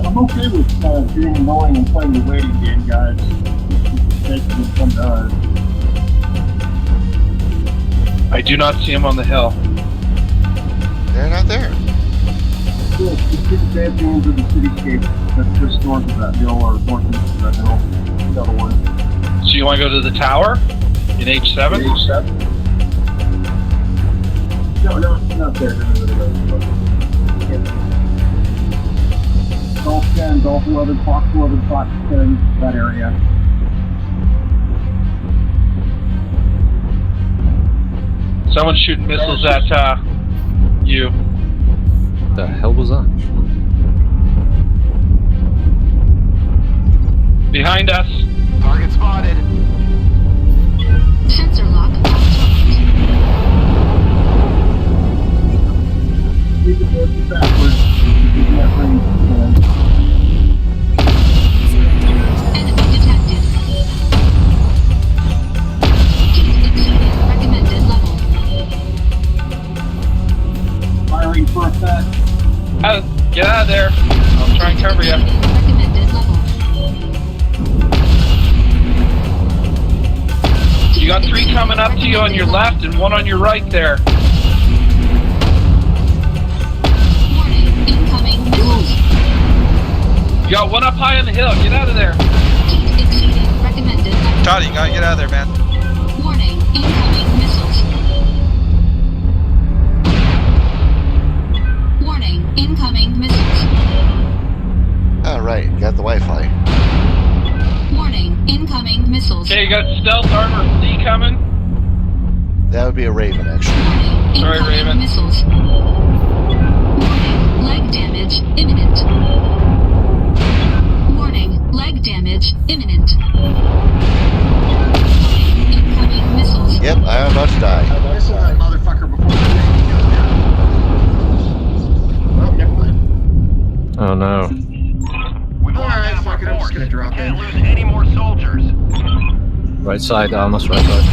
I'm okay with being annoying and playing the waiting game, guys. Basically, fun to us. I do not see him on the hill. They're not there. Cool. Just keep advancing into the cityscape that's just north of that hill or northeast of that hill. The other one. So you want to go to the tower in H7? H7? No, not there. No. Golf 10, Golf 11, Fox 11, Fox 10, that area. Someone's shooting missiles at you. The hell was that? Behind us. Target spotted. Sensor lock You can go backwards. You can get range. enemy detected. Heat exceeding recommended level. Firing for effect. Get out of there. I'll try and cover you. Recommended level. You got 3 coming up to you on your left and 1 on your right there. Warning, incoming missiles. You got 1 up high on the hill. Get out of there. Heat exceeding recommended level. Toddy, you gotta get out of there, man. Warning, incoming missiles. Warning, incoming missiles. Alright, got the Wi-Fi. Warning, incoming missiles. Okay, you got stealth armor C coming. That would be a Raven, actually. Warning, Sorry, incoming Raven. missiles. Warning, leg damage imminent. Warning, leg damage imminent. Incoming missiles. Yep, I'm about to die. Missile that motherfucker before the thing goes down. Well, never mind. Oh no. Alright, fuck it, I'm just gonna drop in. Can't lose any more soldiers. Right side, almost right side.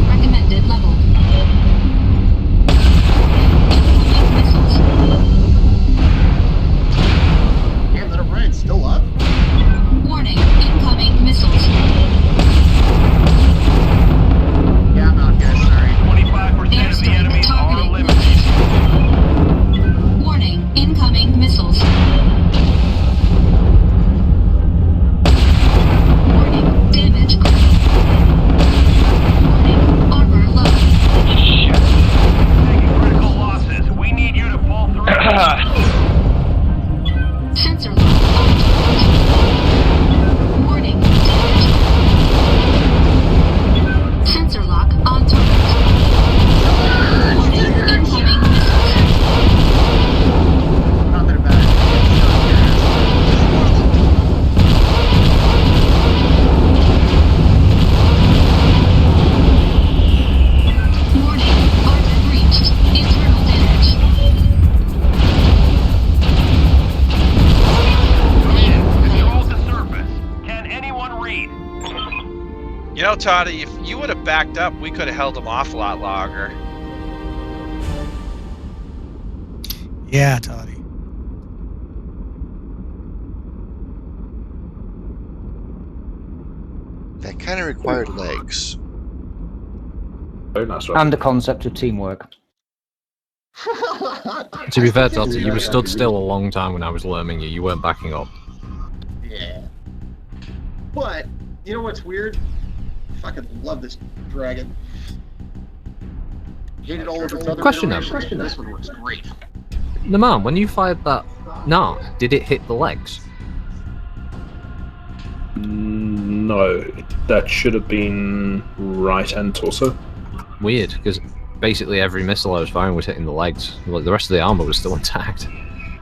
Recommended level. Damn, that O'Brien's still up? Warning, incoming missiles. Yeah, I'm out, guys, sorry. 25% of the Airstrike enemies are targeting eliminated. limited. Warning, incoming missiles. Warning, damage critical. Warning, armor low. Taking critical losses. We need you to pull through. Sensor lock on target. Warning, damage critical. Sensor lock on target. Warning, incoming missiles. Nothing about it. Warning, orbit breached. Internal damage. Control the surface. Can anyone read? You know, Toddy, if you would have backed up, we could have held them off a lot longer. Yeah, Toddy. That kind of required legs. Very nice, right? And the concept of teamwork. To be fair, Toddy, you were stood still a long time when I was lurming you. You weren't backing up. Yeah. But, you know what's weird? I fucking love this dragon. Hated all of its other Question iterations. then. This one looks great. Naman, when you fired that Nah, did it hit the legs? No, that should have been right and torso. Weird, because basically every missile I was firing was hitting the legs. Like the rest of the armor was still intact.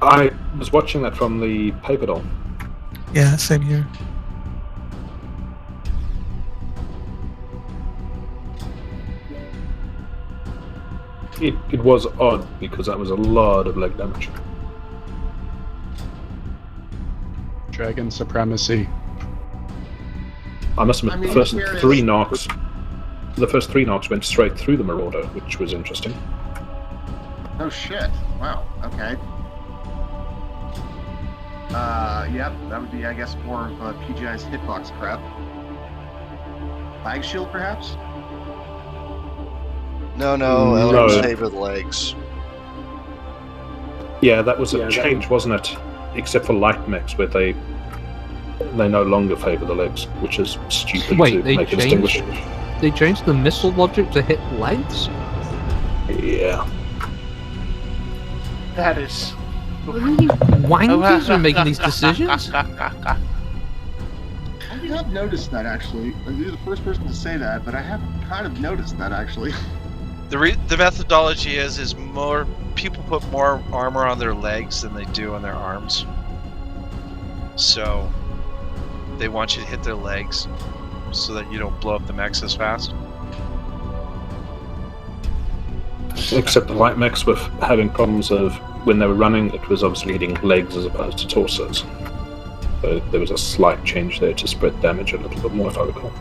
I was watching that from the paper doll. Yeah, same here. It was odd because that was a lot of leg damage. Dragon supremacy. I must admit, the first three knocks went straight through the Marauder, which was interesting. Oh shit. Wow, okay. Yep, that would be, I guess, more of PGI's hitbox crap. Flag shield, perhaps? No, elements favor the legs. Yeah, that was a change, wasn't it? Except for light mechs, where they no longer favor the legs, which is stupid Wait, to they make a changed? distinction. They changed the missile logic to hit legs? Yeah. That is. Wankers are making these decisions? I have noticed that, actually. You're the first person to say that, but I have kind of noticed that, actually. The methodology is more people put more armor on their legs than they do on their arms. So they want you to hit their legs so that you don't blow up the mechs as fast. Except the light mechs were having problems of when they were running, it was obviously hitting legs as opposed to torsos. So there was a slight change there to spread damage a little bit more, if I recall.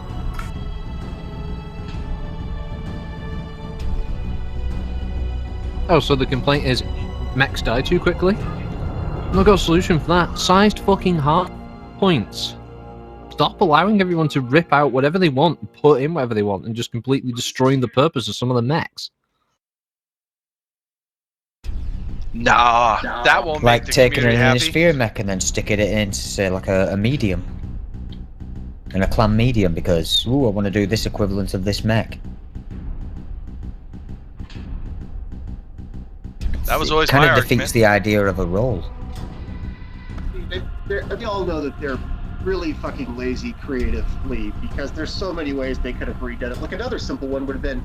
Oh, so the complaint is mechs die too quickly? I've got a solution for that. Sized fucking hard points. Stop allowing everyone to rip out whatever they want, and put in whatever they want, and just completely destroying the purpose of some of the mechs. Nah, that won't Like make the taking an community happy. sphere mech and then sticking it into, say, like a medium. And a clan medium, because, ooh, I want to do this equivalent of this mech. That was always Kind my of argument. defeats the idea of a role. They all know that they're really fucking lazy creatively because there's so many ways they could have redone it. Like another simple one would have been,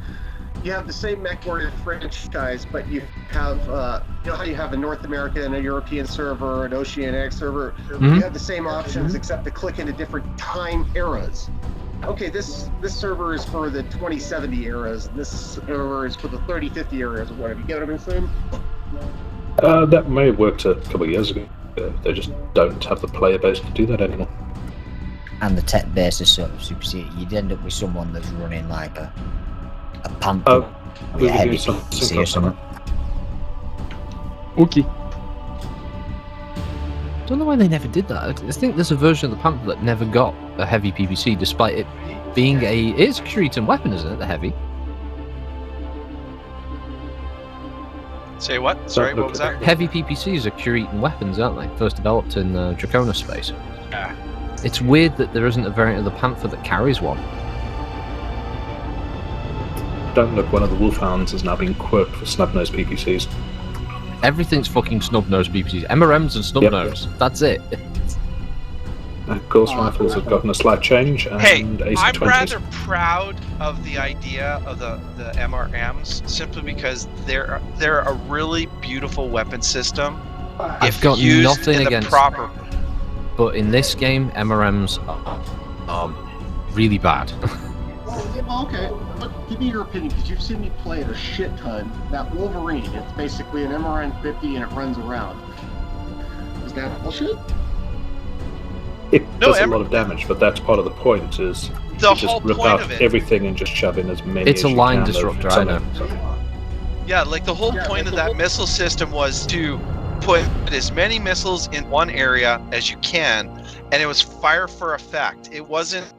you have the same MechWarrior franchise, but you have, you know how you have a North American, a European server, an Oceanic server. You have the same options except to click into different time eras. Okay, this server is for the 2070 eras, and this server is for the 3050 eras or whatever. You get what I'm saying? That may have worked a couple of years ago. They just don't have the player base to do that anymore. And the tech base is sort of superseded. You'd end up with someone that's running like a Panther with a heavy PC or something. Okay. I don't know why they never did that. I think there's a version of the Panther that never got a heavy PPC, despite it being it's a Curitan weapon, isn't it? The heavy. Say what? Sorry, what was that? Heavy PPCs are Curitan weapons, aren't they? First developed in Dracona space. It's weird that there isn't a variant of the Panther that carries one. Don't look, one of the Wolfhounds has now been quirked for snub-nosed PPCs. Everything's fucking snub-nosed PPCs. MRMs and snub-nosed. That's it. Ghost rifles have gotten a slight change, and Hey, AC-20s. I'm rather proud of the idea of the MRMs, simply because they're a really beautiful weapon system. I've got used nothing in the against proper. But in this game, MRMs are really bad. Well, okay, but give me your opinion, because you've seen me play it a shit ton. That Wolverine, it's basically an MRN-50 and it runs around. Is that bullshit? It does a lot of damage, but that's part of the point, is The you just whole rip point out of it. everything and just shove in as many It's as a you line can disruptor, of I know. something. Yeah, like the whole point of that missile system was to put as many missiles in one area as you can, and it was fire for effect. It wasn't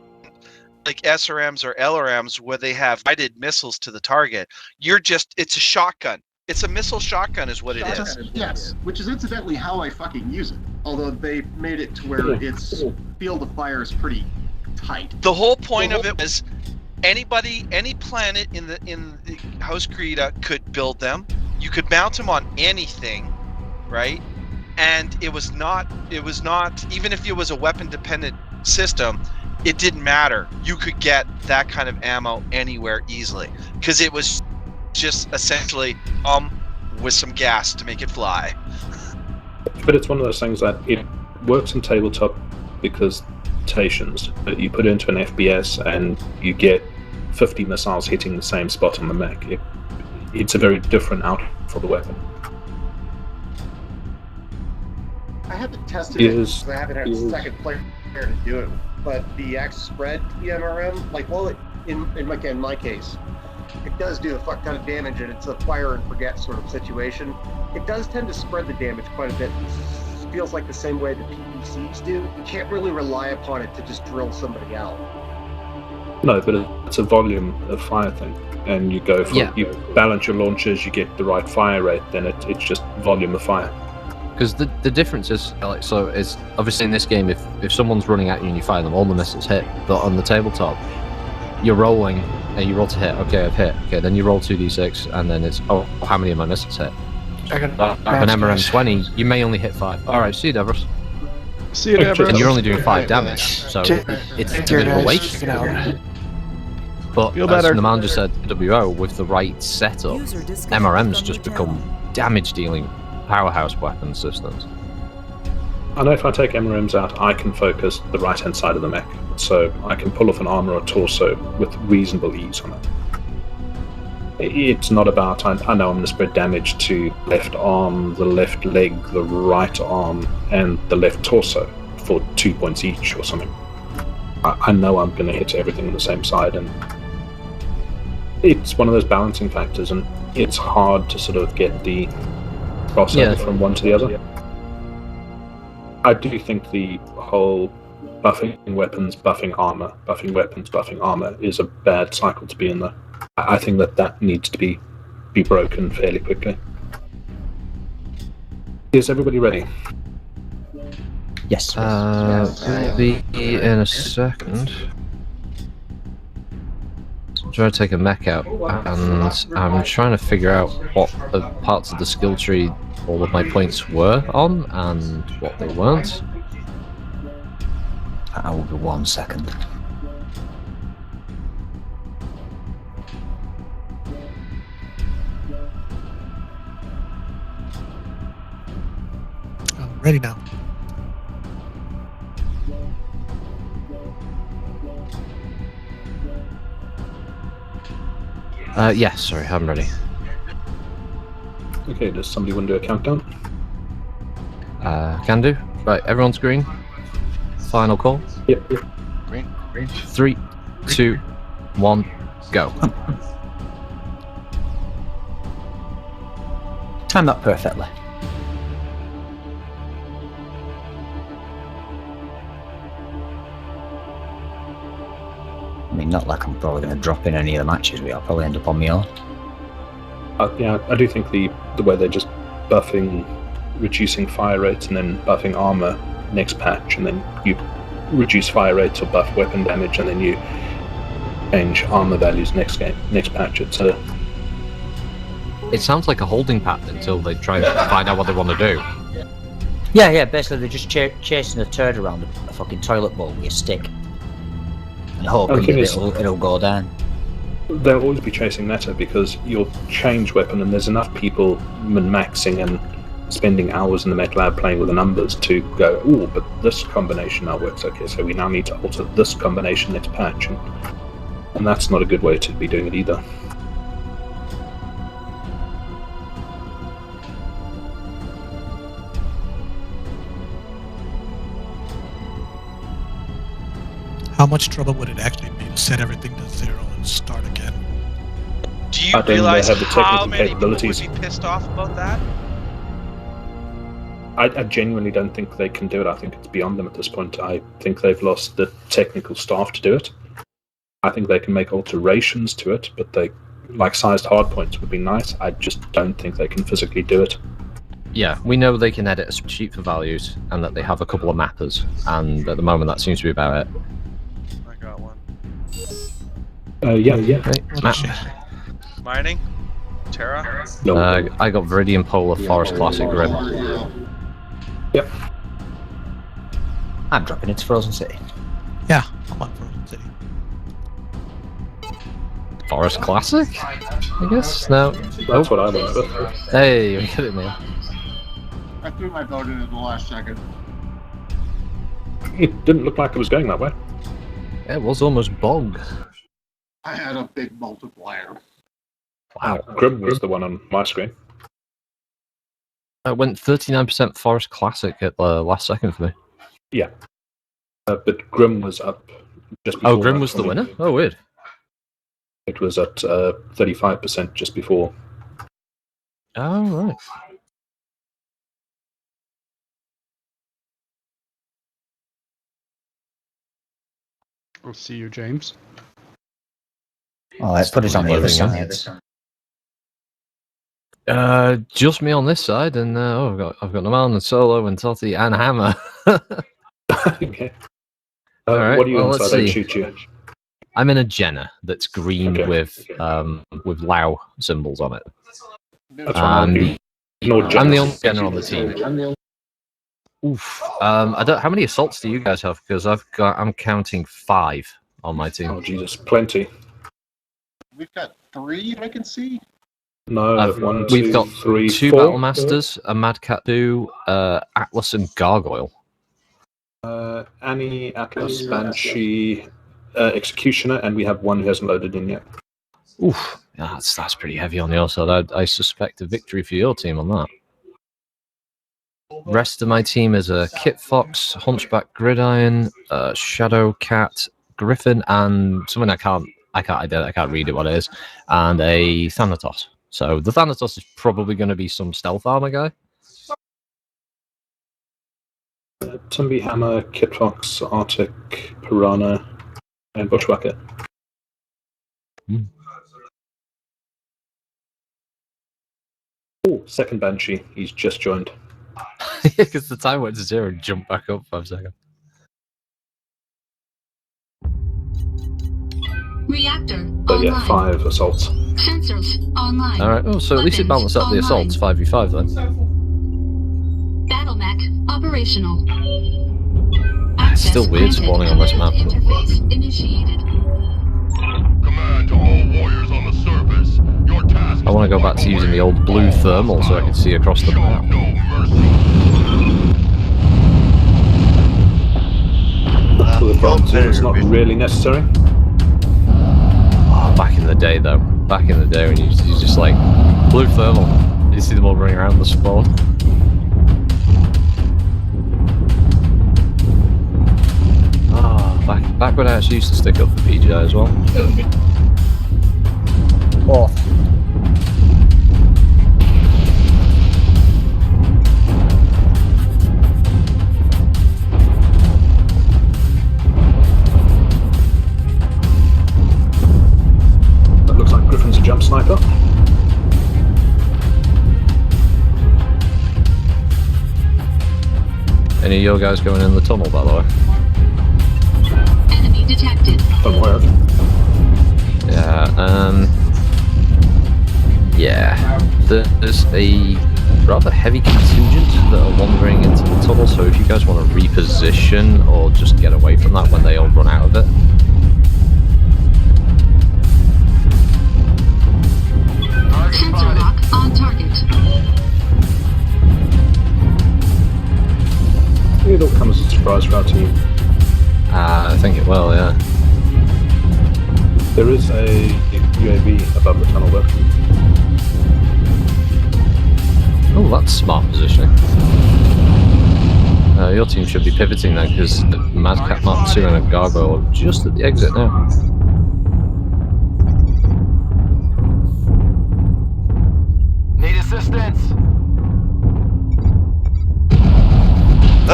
like SRMs or LRMs where they have guided missiles to the target. It's a shotgun. It's a missile shotgun is what it is. Yes, which is incidentally how I fucking use it. Although they made it to where its field of fire is pretty tight. The whole point of it was any planet in the House Creta could build them. You could mount them on anything, right? And it was not even if it was a weapon dependent system, it didn't matter. You could get that kind of ammo anywhere easily because it was just essentially with some gas to make it fly. But it's one of those things that it works in tabletop because mutations, but you put it into an FPS and you get 50 missiles hitting the same spot on the mech. It's a very different output for the weapon. I haven't tested it because I haven't had a second player to do it, but the X spread to the MRM, like, well, in my case, it does do a fuck ton of damage, and it's a fire and forget sort of situation. It does tend to spread the damage quite a bit. It feels like the same way the PPCs do. You can't really rely upon it to just drill somebody out. No, but it's a volume of fire thing, and you go for you balance your launchers, you get the right fire rate, then it's just volume of fire. Because the difference is, Alex, so is obviously in this game, if someone's running at you and you fire them, all the missiles hit. But on the tabletop, you're rolling, and you roll to hit. Okay, I've hit. Okay, then you roll 2d6, and then it's how many of my missiles hit? An MRM-20, you may only hit 5. All right, see you, Devros. See you, Devros. And you're only doing 5 damage, so it's a bit of a waste. But as Naman just said, WO, with the right setup, MRMs just become damage-dealing powerhouse weapon systems. I know if I take MRMs out, I can focus the right-hand side of the mech, so I can pull off an armor or torso with reasonable ease on it. It's not about, I know I'm going to spread damage to left arm, the left leg, the right arm, and the left torso for 2 points each or something. I know I'm going to hit everything on the same side, and it's one of those balancing factors, and it's hard to sort of get the crossover from one to the other. I do think the whole buffing weapons, buffing armor, buffing weapons, buffing armor is a bad cycle to be in there. I think that needs to be broken fairly quickly. Is everybody ready? Yes. We'll be in a second. I'm trying to take a mech out, and I'm trying to figure out what parts of the skill tree all of my points were on and what they weren't. I will be 1 second. Ready now. Yeah, sorry, I'm ready. Okay, does somebody want to do a countdown? Can do. Right, everyone's green. Final call. Yep. Green. 3, 2, 1, go. Timed that perfectly. I mean, not like I'm probably going to drop in any of the matches, but I'll probably end up on my own. Yeah, I do think the way they're just buffing, reducing fire rates, and then buffing armor next patch, and then you reduce fire rates or buff weapon damage, and then you change armor values next patch. It sounds like a holding pattern until they try and find out what they want to do. Yeah, basically they're just chasing a turd around a fucking toilet bowl with a stick. And hoping that it'll go down. They'll always be chasing meta because you'll change weapon, and there's enough people min-maxing and spending hours in the mech lab playing with the numbers to go, ooh, but this combination now works. Okay, so we now need to alter this combination next patch, and that's not a good way to be doing it either. How much trouble would it actually be to set everything to 0 and start again? Do you realize how many people would be pissed off about that? I genuinely don't think they can do it. I think it's beyond them at this point. I think they've lost the technical staff to do it. I think they can make alterations to it, but like sized hardpoints would be nice. I just don't think they can physically do it. Yeah, we know they can edit a spreadsheet for values, and that they have a couple of mappers, and at the moment that seems to be about it. I got one. Yeah. Okay, map. Mining? Terra? I got Viridian Polar Forest Classic Grim. Yep. I'm dropping into Frozen City. Yeah, I'm on Frozen City. Forest Classic? I guess? No. That's what I went with. Hey, you're kidding me. I threw my boat in at the last second. It didn't look like it was going that way. It was almost bog. I had a big multiplier. Wow. Grim was the one on my screen. I went 39% Forest Classic at the last second for me. Yeah. But Grim was up just before. Oh, Grim was the winner? Oh, weird. It was at 35% just before. Oh, right. We'll see you, James. Oh, let's put us on the other side. Just me on this side, and I've got Naman and Solo and Totti and Hammer. Okay. Alright, what are you well, inside? let's see. Shoot you. I'm in a Jenna that's green Okay. with Lao symbols on it. That's fine. I'm the only Jenna on the team. Oof. I don't. How many assaults do you guys have? Because I'm counting 5 on my team. Oh Jesus, plenty. We've got 3 I can see. No, we've got 3, 2 4. Battle Masters, a Mad Cat 2, Atlas, and Gargoyle. Annie, Atlas, Banshee, Executioner, and we have one who hasn't loaded in yet. Oof, that's pretty heavy on your side. I suspect a victory for your team on that. Rest of my team is a Kit Fox, Hunchback Gridiron, Shadow Cat, Griffin, and something I can't read it what it is, and a Thanatos. So the Thanatos is probably going to be some stealth armor guy. Tumby, Hammer, Kit Fox, Arctic, Piranha, and Bushwhacker. Oh, second Banshee. He's just joined. Because the time went to 0 and jumped back up 5 seconds. Reactor So online. yeah, 5 assaults. Sensors online. Alright, oh, so at least it balanced out the assaults 5v5 then. Battle mech operational. It's still weird spawning on this map. Interface initiated. Command to all warriors on the surface. Your task I want to go back to using the old blue thermal so I can see across the map. no mercy. With the bronze zoom, it's not really necessary. Oh, back in the day, though. Back in the day when you just like blue thermal. You see them all running around the spawn. Back when I actually used to stick up for PGI as well. Fourth. That looks like Griffin's a jump sniper. Any of your guys going in the tunnel, by the way? Enemy detected. I'm aware of. Yeah. There's a rather heavy contingent that are wandering into the tunnel, so if you guys want to reposition or just get away from that when they all run out of it. Sensor lock on target. It'll come as a surprise for our team. I think it will, yeah. There is a UAV above the tunnel though. Oh, that's smart positioning. Your team should be pivoting then, because the Madcap Mark 2 and a Gargoyle are just at the exit now. Need assistance.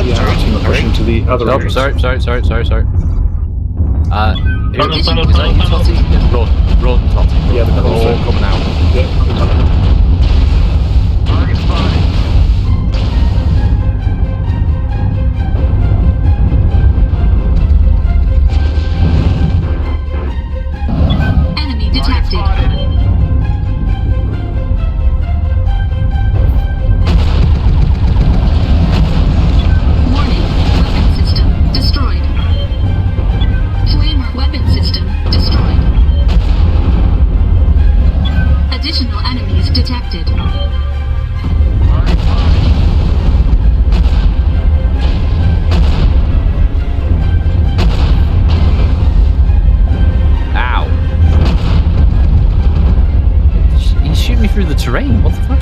Yeah, our team are pushing to the other Oh, entrance. sorry. Is that you, Totty? Yeah, run, Totty. Yeah, They're all coming out. Yeah, Target spotted. Enemy detected. Warning. Weapon system destroyed. Flamer weapon system destroyed. Additional enemies detected. Target spotted. Ow. He's shooting me through the terrain, what the fuck?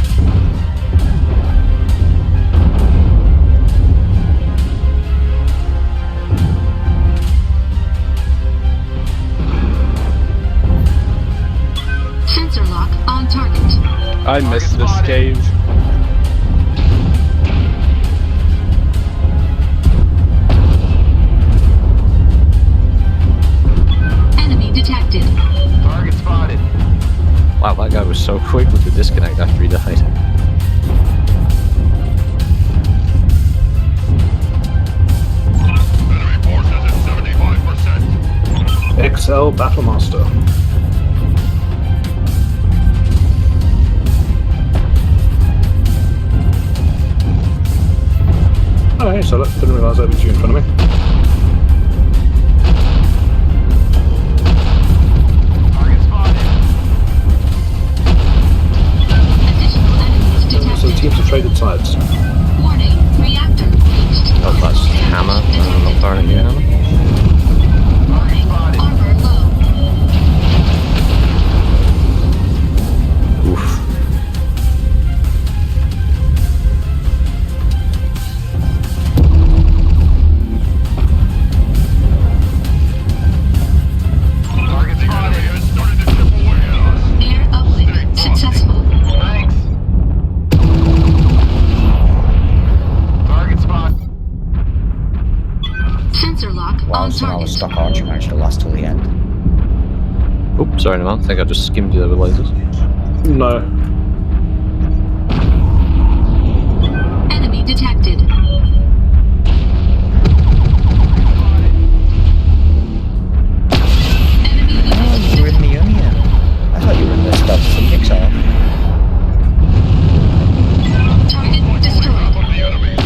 Sensor lock on target. I missed this cave. Enemy detected. Target spotted. Wow, that guy was so quick with the disconnect after he died. Enemy forces at 75%. XL Battlemaster. Oh, hey, so didn't realise I was you in front of me. Target spotted. Additional enemies So the detected. teams have traded sides. Warning. Reactor breached. Oh, that's hammer. I'm not firing your hammer. Target spotted. Armor low. Oof. Target spotted. Has started to chip away at us. Air uplink successful. Thanks. Target spot. Sensor lock Wow, on somehow the target. stock archer managed to last till the end. Oops, sorry, man. I think I just skimmed you there with lasers. No. Enemy detected. Enemy Oh, unit you were in the Onion. I thought you were in the Stealth Phoenix arm. detected. Target destroyed. Half of the enemies remain.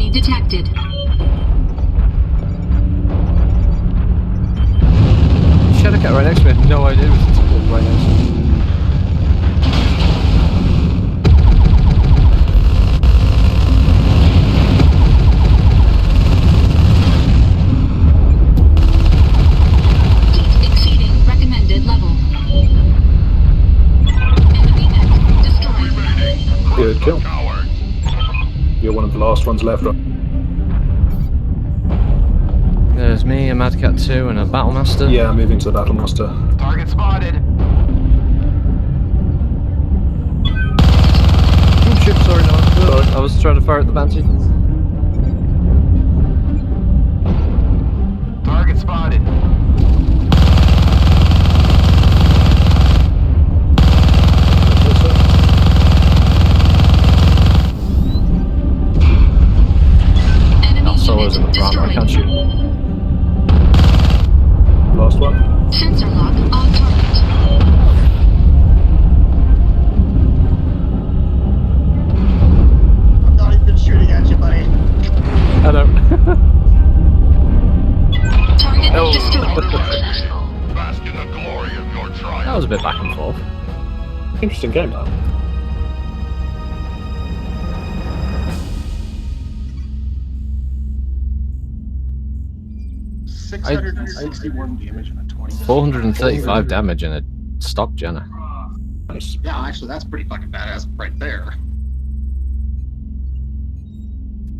Enemy detected. Shadowcat right next to me. No idea it was right next to me. Heat exceeding recommended level. Enemy mech destroyed. Good kill. You're one of the last ones left. There's me, a Madcat 2, and a Battlemaster. Yeah, moving to the Battlemaster. Target spotted. Oh shit, sorry, no. I was trying to fire at the Banshee. Target spotted. Enemy Solo's in the unit front, I can't destroyed. shoot. Last one. Sensor lock on target. I'm not even shooting at you, buddy. I know. Target Oh. destroyed. Bask in the glory of your triumph. That was a bit back and forth. Interesting game, though. I 661 damage and a 20. 435 damage in a stock Jenner. Nice. Yeah, actually, that's pretty fucking badass right there.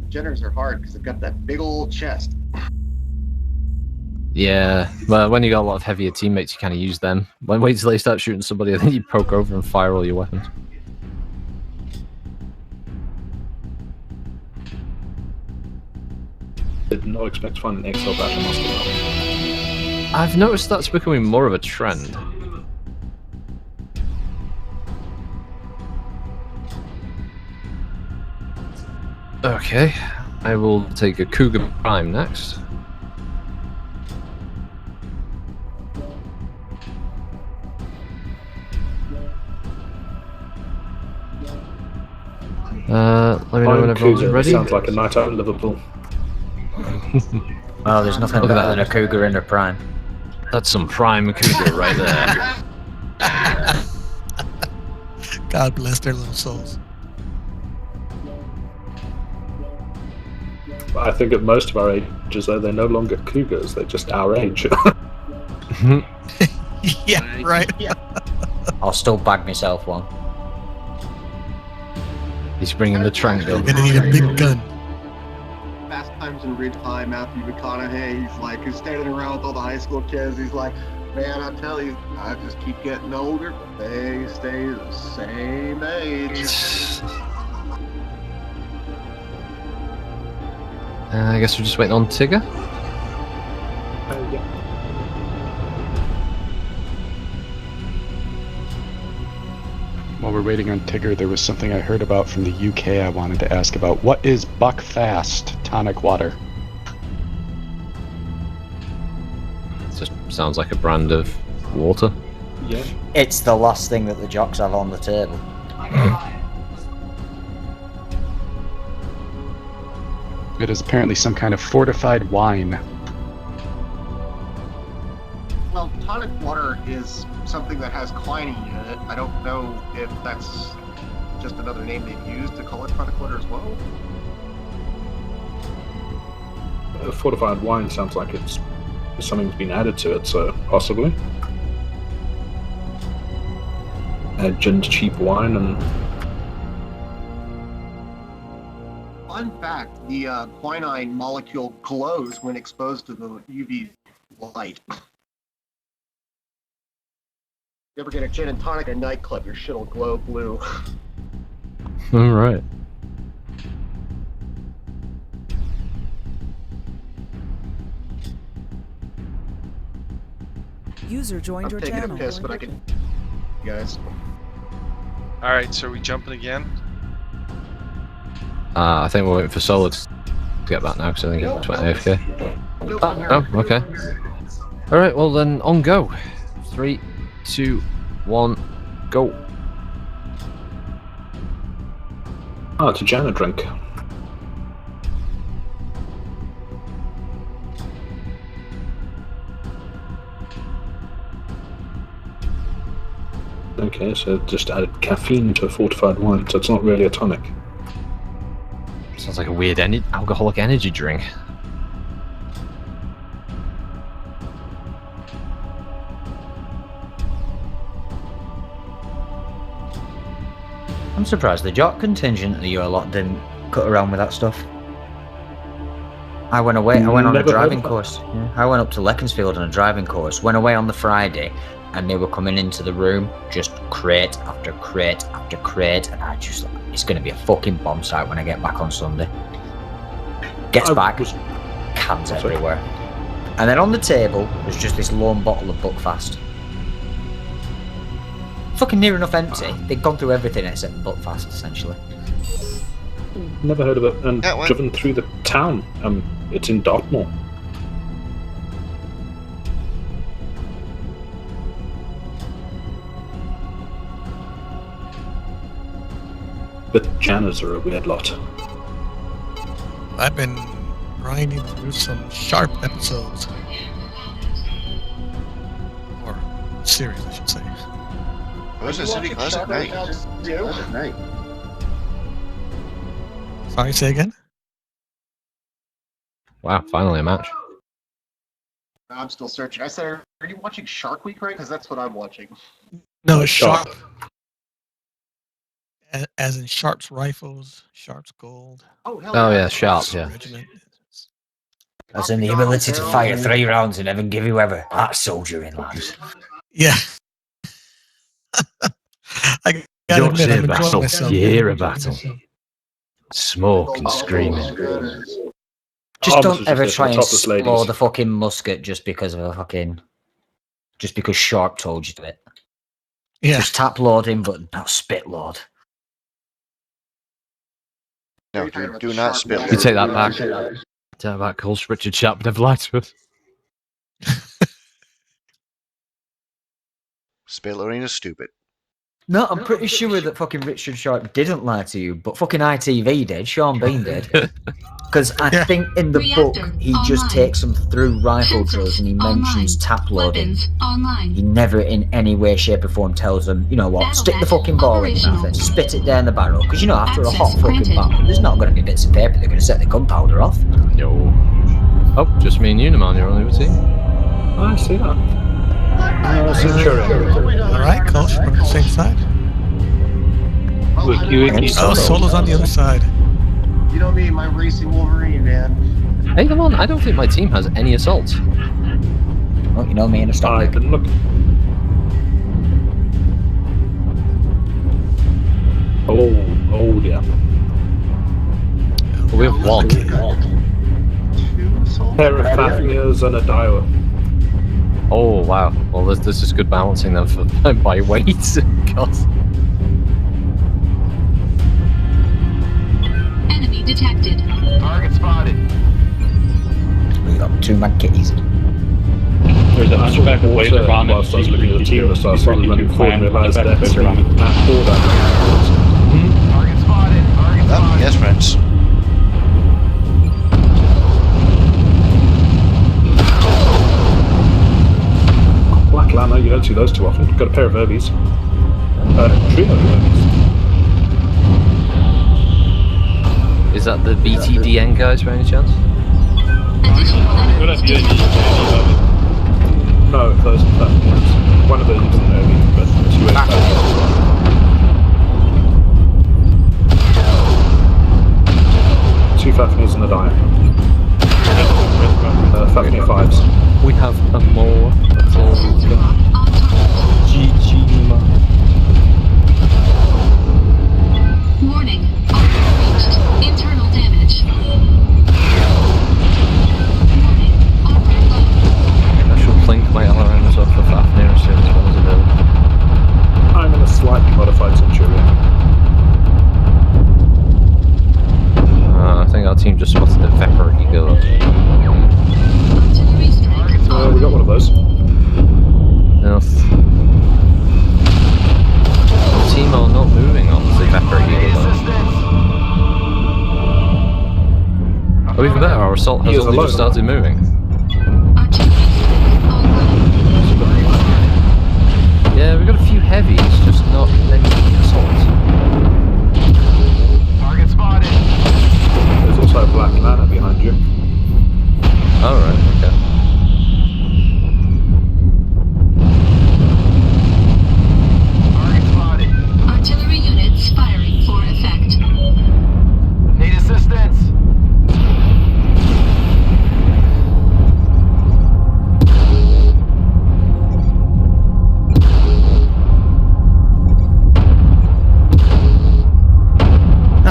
Jenners are hard because they've got that big old chest. Yeah, well, when you got a lot of heavier teammates, you kind of use them. Wait till they start shooting somebody, and then you poke over and fire all your weapons. Did not expect to find an XL Battlemaster. I've noticed that's becoming more of a trend. Okay, I will take a Cougar Prime next. Let me know when everyone's ready. Sounds like a night out in Liverpool. Well, there's nothing Look at better that. than a cougar in a prime. That's some prime Cougar right there. God bless their little souls. I think at most of our ages, though, they're no longer cougars, they're just our age. Yeah, right. I'll still bag myself one. He's bringing the trank You're gun. gonna need a big gun. Fast Times in Ridge High, Matthew McConaughey, he's standing around with all the high school kids. He's like, man, I tell you, I just keep getting older. They stay the same age. I guess we're just waiting on Tigger. Yeah. While we're waiting on Tigger, there was something I heard about from the UK I wanted to ask about. What is Buckfast tonic water? It just sounds like a brand of water. Yeah. It's the last thing that the jocks have on the table. It is apparently some kind of fortified wine. Well, tonic water is something that has quinine in it. I don't know if that's just another name they've used to call it tonic water as well. Fortified wine sounds like it's something's been added to it, so possibly. Add gin to cheap wine and... Fun fact, the quinine molecule glows when exposed to the UV light. You ever get a gin and tonic at a nightclub, your shit'll glow blue. Alright. User joined I'm your taking channel. a piss, but I can... You guys. Alright, so are we jumping again? I think we're waiting for Solid to get back now because I think it went AFK. Oh, okay. Alright, well then, on go. 3, 2, 1, go. Ah, it's a Jana drink. Okay, so just added caffeine to a fortified wine, so it's not really a tonic. Sounds like a weird alcoholic energy drink. I'm surprised the jock contingent of your lot didn't cut around with that stuff. I went away. I went on a driving course. Yeah. I went up to Leckensfield on a driving course. Went away on the Friday, and they were coming into the room, just crate after crate after crate, and I just like, it's going to be a fucking bomb site when I get back on Sunday. Gets back, cans everywhere, and then on the table there's just this lone bottle of Buckfast. Fucking near enough empty. They'd gone through everything except Buckfast, essentially. Never heard of it, and driven through the town. It's in Dartmoor. But Janners are a weird lot. I've been grinding through some Sharp episodes. Or series, I should say. It was a city class at night. At night. Sorry, say again? Wow, finally a match. I'm still searching. I said, are you watching Shark Week, right? Because that's what I'm watching. No, it's Sharp. As in Sharp's rifles, Sharp's gold. Oh, hell yeah, Sharp, yeah. Regiment. As in the ability to fire 3 rounds and never give you ever. That's soldiering, lads. Yeah. I gotta admit, I'm enjoying myself. You hear a battle. Smoke and screaming. Just don't ever try and explore the fucking musket just because of a fucking... Just because Sharp told you to it. Yeah. Just tap load him, but not spit load. No, do not spit load. You take that back. Take that back, calls Richard Sharp never lied to us. Spit loading is stupid. No, I'm pretty sure that fucking Richard Sharp didn't lie to you, but fucking ITV did. Sean Bean did. Because I think in the book, he just takes them through rifle drills and he mentions tap loading. He never in any way, shape or form tells them, you know what, stick the fucking ball in your mouth and spit it down the barrel. Because, you know, after a hot fucking battle, there's not going to be bits of paper that are going to set the gunpowder off. Yo. Oh, just me and you, man. You're on the team. I see that. Alright, Coach, we're on the same side. Oh, Solo's on the other side. You know me, my racing Wolverine, man. Hey, come on. I don't think my team has any assaults. Well, you know me in a stock. I can look. Oh yeah. We have one. Pair of Fafnirs and a Daiwa. Oh wow. Well, this is good balancing them for by weight. God. Enemy detected. Target spotted. We got 2 mad kitties. There's a hunchback of waves around whilst I was looking at the team, so I started running forward and realised that Target spotted. Target spotted. Yes, friends. Black Lama, you don't see those too often. Got a pair of Irbies. Trio of Irbies. Is that the BTDN guys by any chance? No, those are platforms. One of those is an Irby, but 2 platforms. 2 Fafnir's and a Dire. Fafnir 5s. We have a more. That's all we've got. GG, man. Warning. Armor reached. Internal damage. Warning. Armor low. I shall plink my LRMs off the Fafnir as soon as one is available. I'm in a slightly modified Centurion. I think our team just spotted the Vapor Eagle. Artillery strike. We got one of those. Enough. The team are not moving on the Vapor Eagle though. Oh, even better, our assault has only just started moving. Artillery strike online. Yeah, we've got a few heavies, just not many assaults. Target spotted. There's also a black ladder behind you. Alright, okay. Target spotted. Artillery units firing for effect. Need assistance.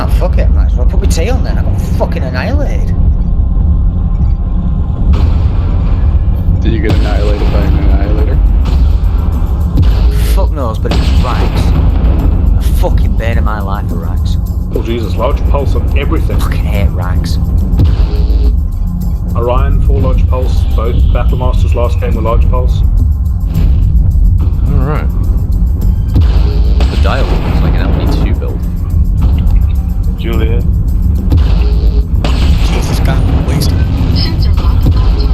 Oh, fuck it, might as well put my tea on then. I got fucking annihilated. Did you get annihilated by an annihilator? Fuck knows, but it was rags. A fucking bane of my life for rags. Oh Jesus, large pulse on everything. Fucking hate rags. Orion, full large pulse. Both Battlemasters last game were large pulse. Alright. The dialogue is like an LP2 build. Juliet. Jesus, God, wasted. Sensor lock on target.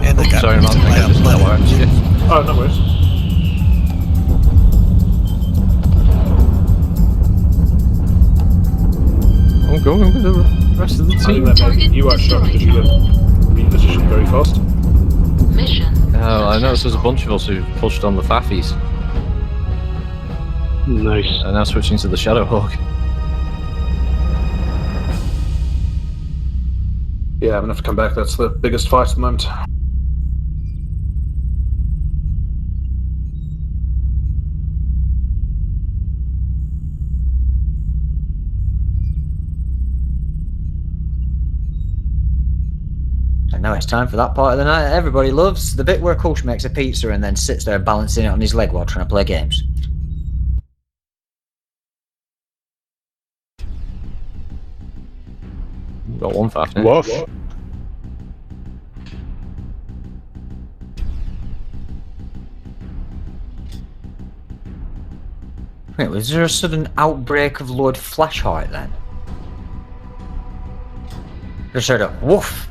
And they got Sorry, Mark, I think I just teleworked shit. Oh, no worries. I'm going with the rest of the I think team. that Target maybe you are shot because you were repositioned very fast. Mission. Oh, I noticed there's a bunch of us who pushed on the Faffies. Nice. And now switching to the Shadowhawk. Yeah, I'm gonna have to come back. That's the biggest fight at the moment. And now it's time for that part of the night that everybody loves. The bit where Kush makes a pizza and then sits there balancing it on his leg while trying to play games. We've got one Faff now. Woof. Wait, was there a sudden outbreak of Lord Flashheart then? Just heard a woof.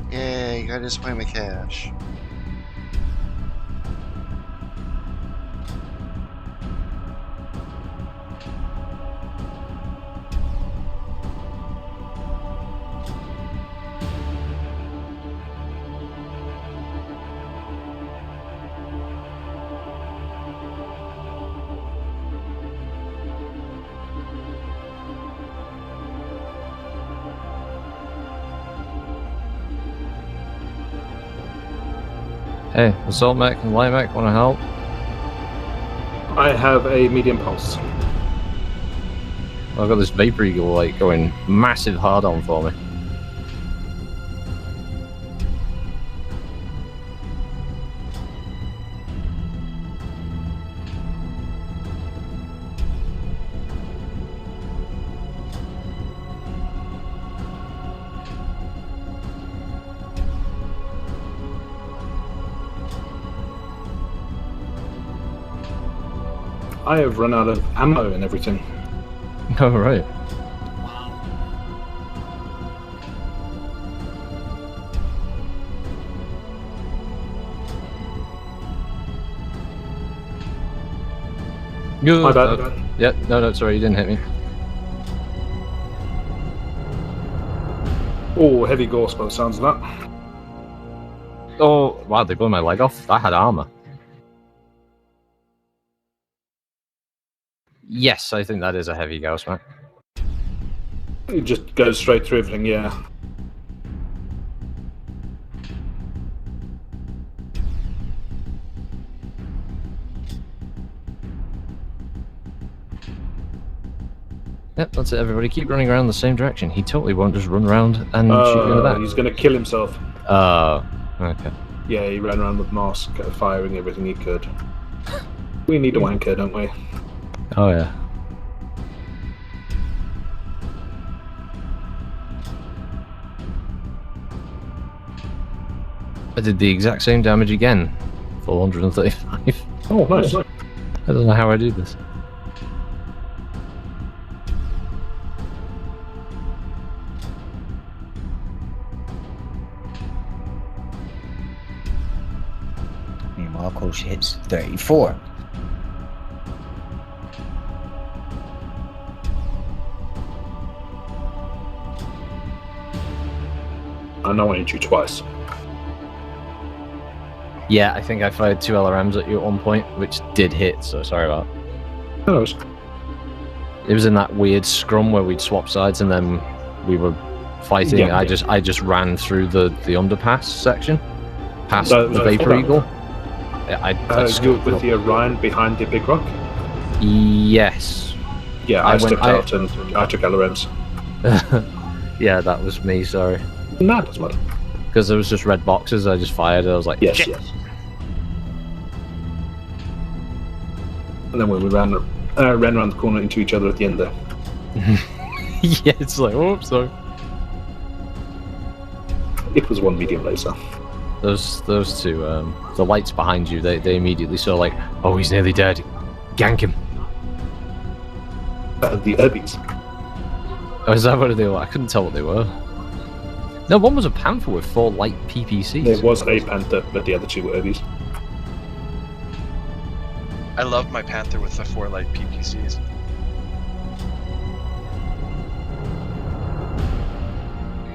Yay, gotta display my cash. Hey, Assault Mech and Light Mech want to help? I have a medium pulse. I've got this Vapor Eagle like going massive hard on for me. I have run out of ammo and everything. Oh, right. Good. My bad. Yeah, no, sorry, you didn't hit me. Oh, heavy gorse by the sounds of that. Oh, wow, they blew my leg off. I had armor. Yes, I think that is a heavy ghost, man. It just goes straight through everything, yeah. Yep, that's it, everybody. Keep running around the same direction. He totally won't just run around and shoot you in the back. He's going to kill himself. Okay. Yeah, he ran around with mask, firing everything he could. We need a wanker, don't we? Oh, yeah. I did the exact same damage again. 435. Oh, nice. I don't know how I do this. Meanwhile, close hits 34. I know I hit you twice. Yeah, I think I fired 2 LRMs at you at one point, which did hit, so sorry about that. No, it was in that weird scrum where we'd swap sides and then we were fighting. Yeah, I just ran through the underpass section, past the Vapor Eagle. I you were with the Orion behind the big rock? Yes. Yeah, I stepped out and I took LRMs. Yeah, that was me, sorry. Nah, doesn't matter. Because there was just red boxes, I just fired it, I was like, yes, shit. yes. And then when we ran around the corner into each other at the end there. Yeah, it's like, oh, sorry. It was one medium laser. Those two, the lights behind you, they immediately saw like, oh, he's nearly dead. Gank him. The Urbies. Oh, is that what they were? I couldn't tell what they were. No, one was a Panther with 4 light PPCs. There was a Panther, but the other 2 were Urbies. I love my Panther with the 4 light PPCs.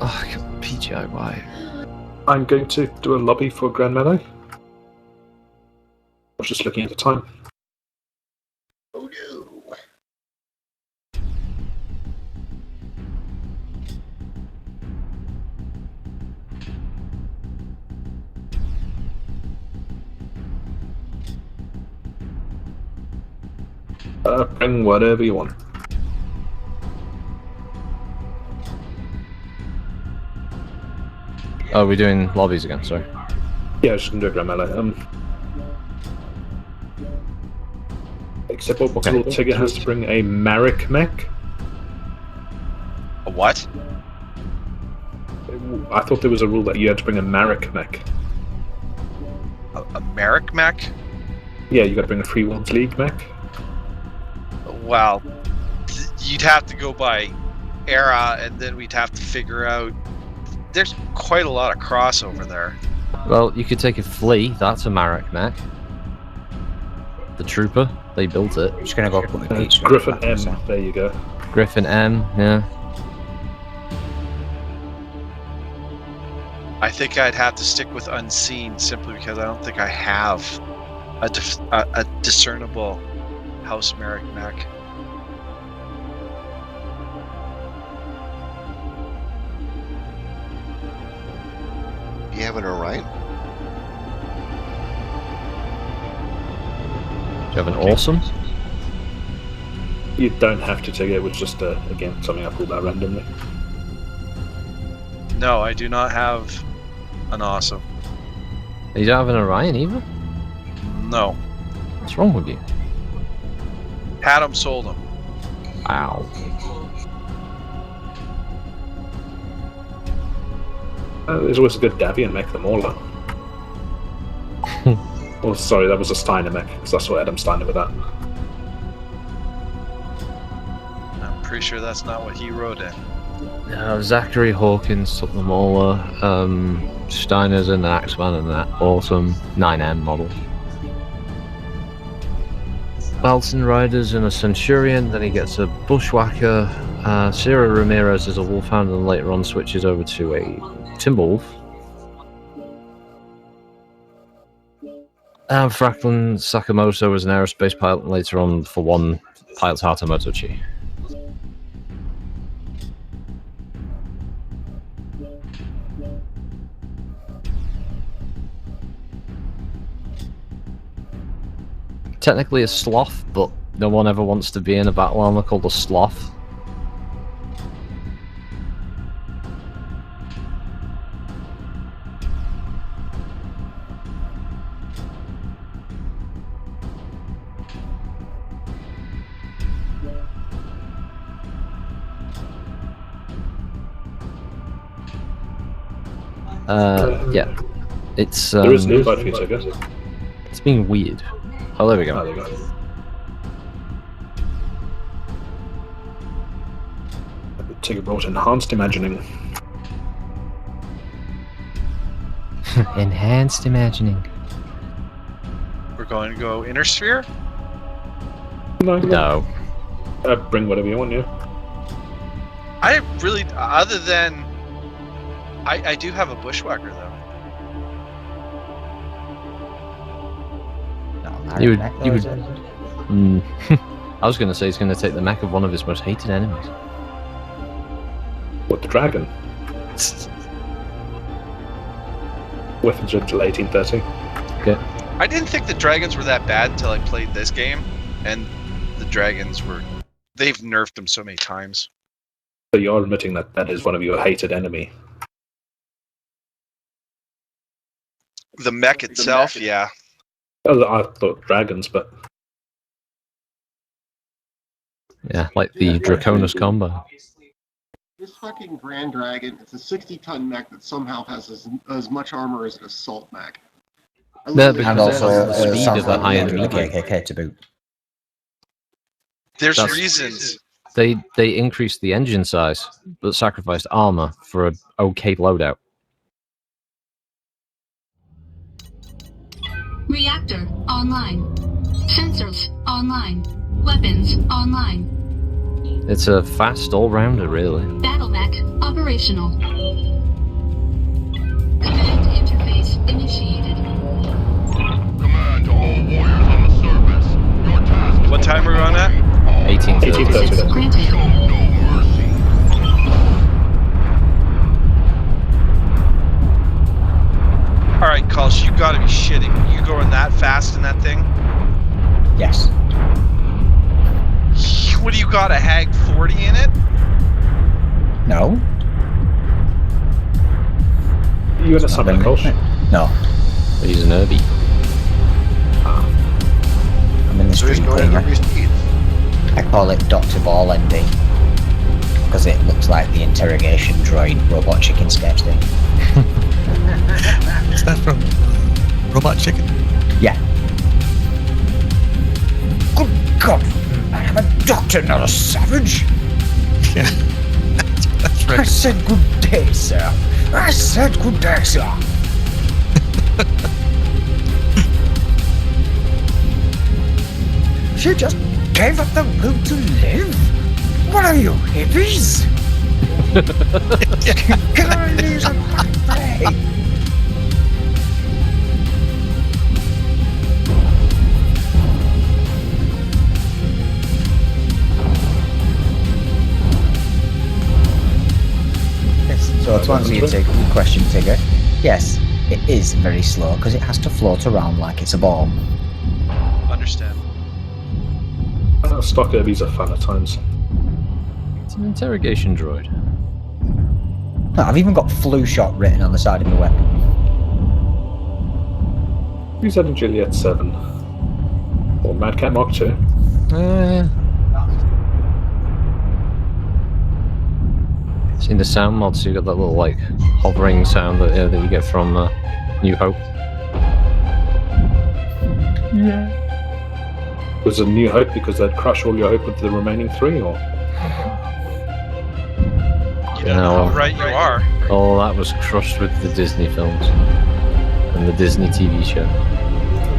Oh, PGIY. I'm going to do a lobby for Grand Melee. I was just looking at the time. Oh no. Bring whatever you want. Oh, we're doing lobbies again, sorry. Yeah, I was just gonna do a Grand Melee. Except for Tigger has to bring a Marek mech. A what? I thought there was a rule that you had to bring a Marek mech. A Merrick mech? Yeah, you got to bring a Free Worlds League mech. Well, you'd have to go by era, and then we'd have to figure out. There's quite a lot of crossover there. Well, you could take a Flea, that's a Marek mech. The Trooper, they built it. I'm just gonna go put my pizza. Griffin M, there you go. Griffin M, yeah. I think I'd have to stick with Unseen simply because I don't think I have a discernible House Merrick mech. Do you have an Orion? Do you have an Awesome? You don't have to take it. It was just, again, something I pulled out randomly. No, I do not have an Awesome. You don't have an Orion either? No. What's wrong with you? Had him, sold him. Wow. There's always a good Davian mech, the Mauler. Oh, sorry, that was a Steiner mech, because I saw Adam Steiner with that. I'm pretty sure that's not what he wrote in. Zachary Hawkins took the Mauler, Steiner's an Axeman and that awesome 9M model. Belton Riders and a Centurion, then he gets a Bushwhacker, Ciro Ramirez is a Wolfhound, and later on switches over to a Timberwolf. Franklin Sakamoto was an aerospace pilot, and later on for one pilots Hatamoto Chi. Technically a sloth, but no one ever wants to be in a battle armor called a sloth. Yeah. It's There is an invite for you, I guess. it's being weird. Oh, there we go. Oh, there you go. Tigger brought enhanced imagining. Enhanced imagining. We're going to go inner sphere. No. Bring whatever you want, yeah. I really, other than, I do have a bushwhacker though. You would. I was going to say he's going to take the mech of one of his most hated enemies. What, the dragon? Weapons until 1830. Okay. I didn't think the dragons were that bad until I played this game, and the dragons were. They've nerfed them so many times. So you're admitting that that is one of your hated enemy. The mech itself, yeah. Oh, I thought dragons, but Yeah, like the Draconis combo. This fucking Grand Dragon, it's a 60-ton mech that somehow has as much armor as an assault mech. No, And because also, it has the speed of a high-end the medium. KKK to boot. There's That's- reasons. They increased the engine size, but sacrificed armor for a okay loadout. Reactor online. Sensors online. Weapons online. It's a fast all-rounder, really. Battle mech operational. Command interface initiated. Command to all warriors on the surface. Your task is What time are we on at? 1830. Access granted. show no mercy. All right, Culsh, you gotta be shitting. You going that fast in that thing? Yes. What do you got? A Hag 40 in it? No. you in a summoner, Kolsch? No. He's an Irby. I'm in the So he's street going cleaner. to his teeth. I call it Dr. Ball MD because it looks like the interrogation droid robot chicken sketch thing. Is that from Robot Chicken? Yeah. Good God! I'm a doctor, not a savage. Yeah. That's I right. said good day, sir. I said good day, sir. She just gave up the will to live? What are you, hippies? Can I use a back play? So to answer your question, Tigger, yes, it is very slow because it has to float around like it's a bomb. Understand. Stock Irbies are fun at times. It's an interrogation droid. No, I've even got flu shot written on the side of my weapon. Who's that in Juliet 7? Or Mad Cat Mark 2? Seen the sound mods, so you got that little like hovering sound that you get from New Hope. Yeah. Was it New Hope because they'd crush all your hope with the remaining 3, or? You don't know how right you are. Oh, that was crushed with the Disney films and the Disney TV show.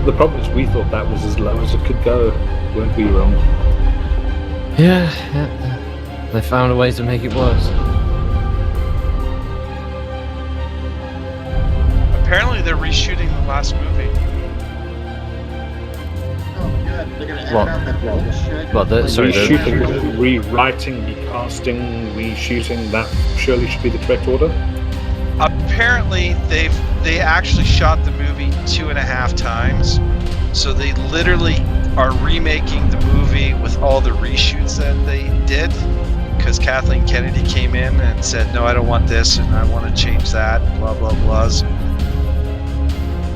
The problem is we thought that was as low as it could go. Weren't we wrong? Yeah. They found a way to make it worse. Apparently they're reshooting the last movie. Oh, good. They're gonna edit What? out that bullshit. Well, sorry, Reshooting, rewriting, recasting, reshooting, that surely should be the correct order? Apparently they actually shot the movie 2.5 times. So they literally are remaking the movie with all the reshoots that they did. Because Kathleen Kennedy came in and said, no, I don't want this and I want to change that, blah, blah, blahs.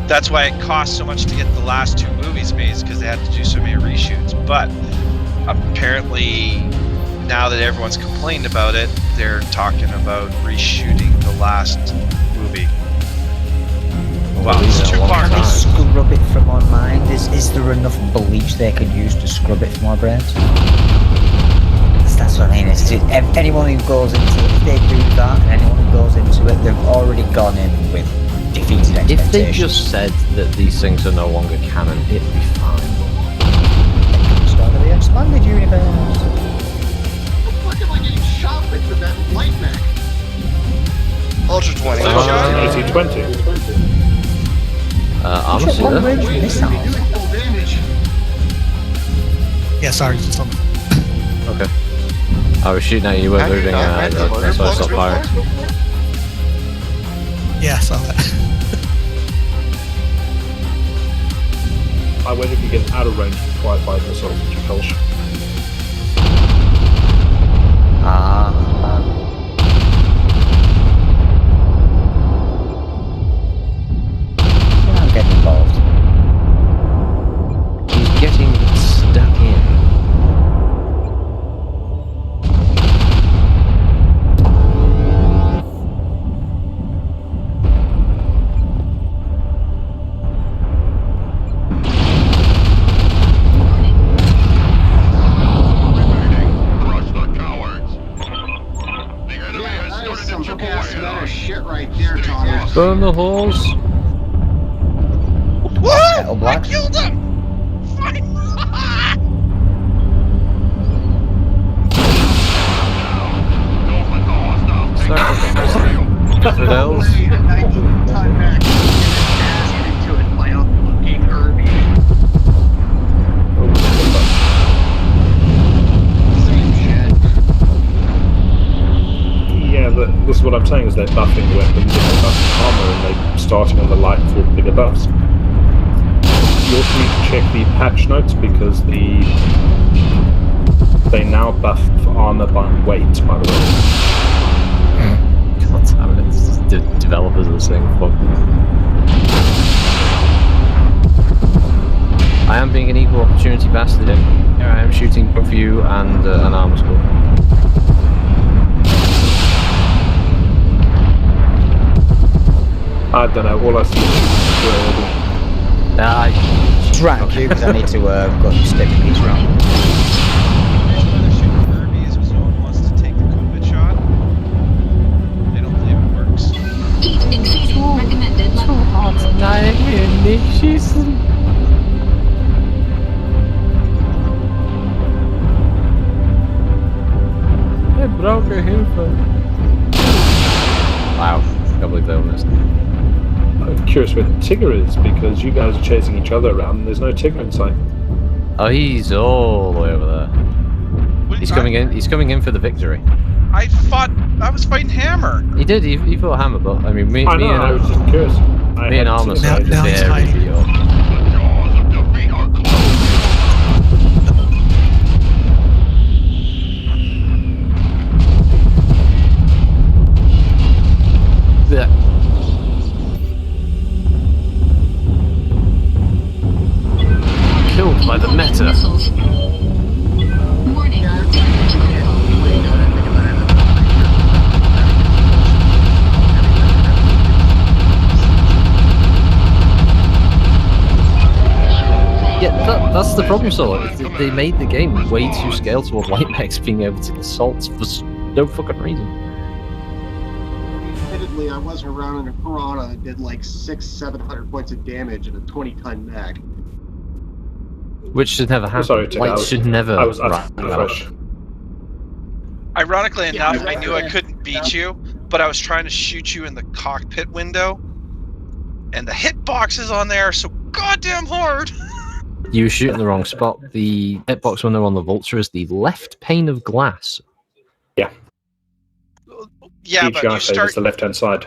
That's why it cost so much to get the last 2 movies made, because they had to do so many reshoots. But apparently, now that everyone's complained about it, they're talking about reshooting the last movie. Well, been it's leaving it two a long parts. Can they time. scrub it from our mind? Is there enough bleach they can use to scrub it from our brains? That's what I mean. Anyone who goes into it, if they do that, and anyone who goes into it, they've already gone in with defeated expectations. If they just said that these things are no longer canon, it'd be fine. They could start the expanded universe. What am I getting shot with that light mech? Ultra 20. Ultra 80-20. Armor Shit, long range suit. missiles. Doing full damage. Yeah, sorry, just something. Okay. I was shooting at you, you weren't Have you moving, not read the murder so I books stopped before? firing. Yeah, I saw that. I wonder if you get out of range before I fire missiles at repulsion. I'm getting involved. He's getting stuck in. Crush the cowards. The enemy Yeah, has that is started some to chip cast away at metal us. shit right there, Thomas. Burn the halls. What? Metal I blocks. killed him! Don't let the hostile take Citadels. A 19-ton mech get his ass into it by a fucking Herbie. Same shit. Yeah, this is what I'm saying, is they're buffing weapons and they're buffing armor and they're starting on the light for bigger buffs. You also need to check the patch notes because they now buff armor by weight, by the way. God damn it, it's the developers are saying fuck. I am being an equal opportunity bastard. Here I am shooting both you and an armor school. I don't know, all I see is I Drag you because I need to go stick a piece around. Kirby is if someone wants to take the COVID shot. They don't believe it works. Heat exceeding recommended level. Nein, nicht schießen. Ich brauche Hilfe. Wow, I can't believe they all missed. I'm curious where Tigger is because you guys are chasing each other around and there's no Tigger in sight. Oh, he's all the way over there. What- He's coming in. He's coming in for the victory. I was fighting Hammer. He did. He fought Hammer, but I mean, me I know, and I was just curious. me and Armor Now- side now he's very hiding. beat up. The jaws of defeat are closed. Yeah. Killed by the meta. Missiles. Warning, damage critical. Yeah, that's the problem, Solo. They made the game way too scaled toward light mechs being able to assault for no fucking reason. Admittedly, I wasn't around in a Piranha that did like 600-700 points of damage in a 20-ton mech. Which should never happen. Sorry, Tigger, Light should never. I was run fresh. Ironically Yeah, enough, I knew I couldn't beat you, but I was trying to shoot you in the cockpit window, and the hitboxes on there are so goddamn hard. You were shooting the wrong spot. The hitbox when they're on the Vulture is the left pane of glass. Yeah, DGI but you favors start the left hand side.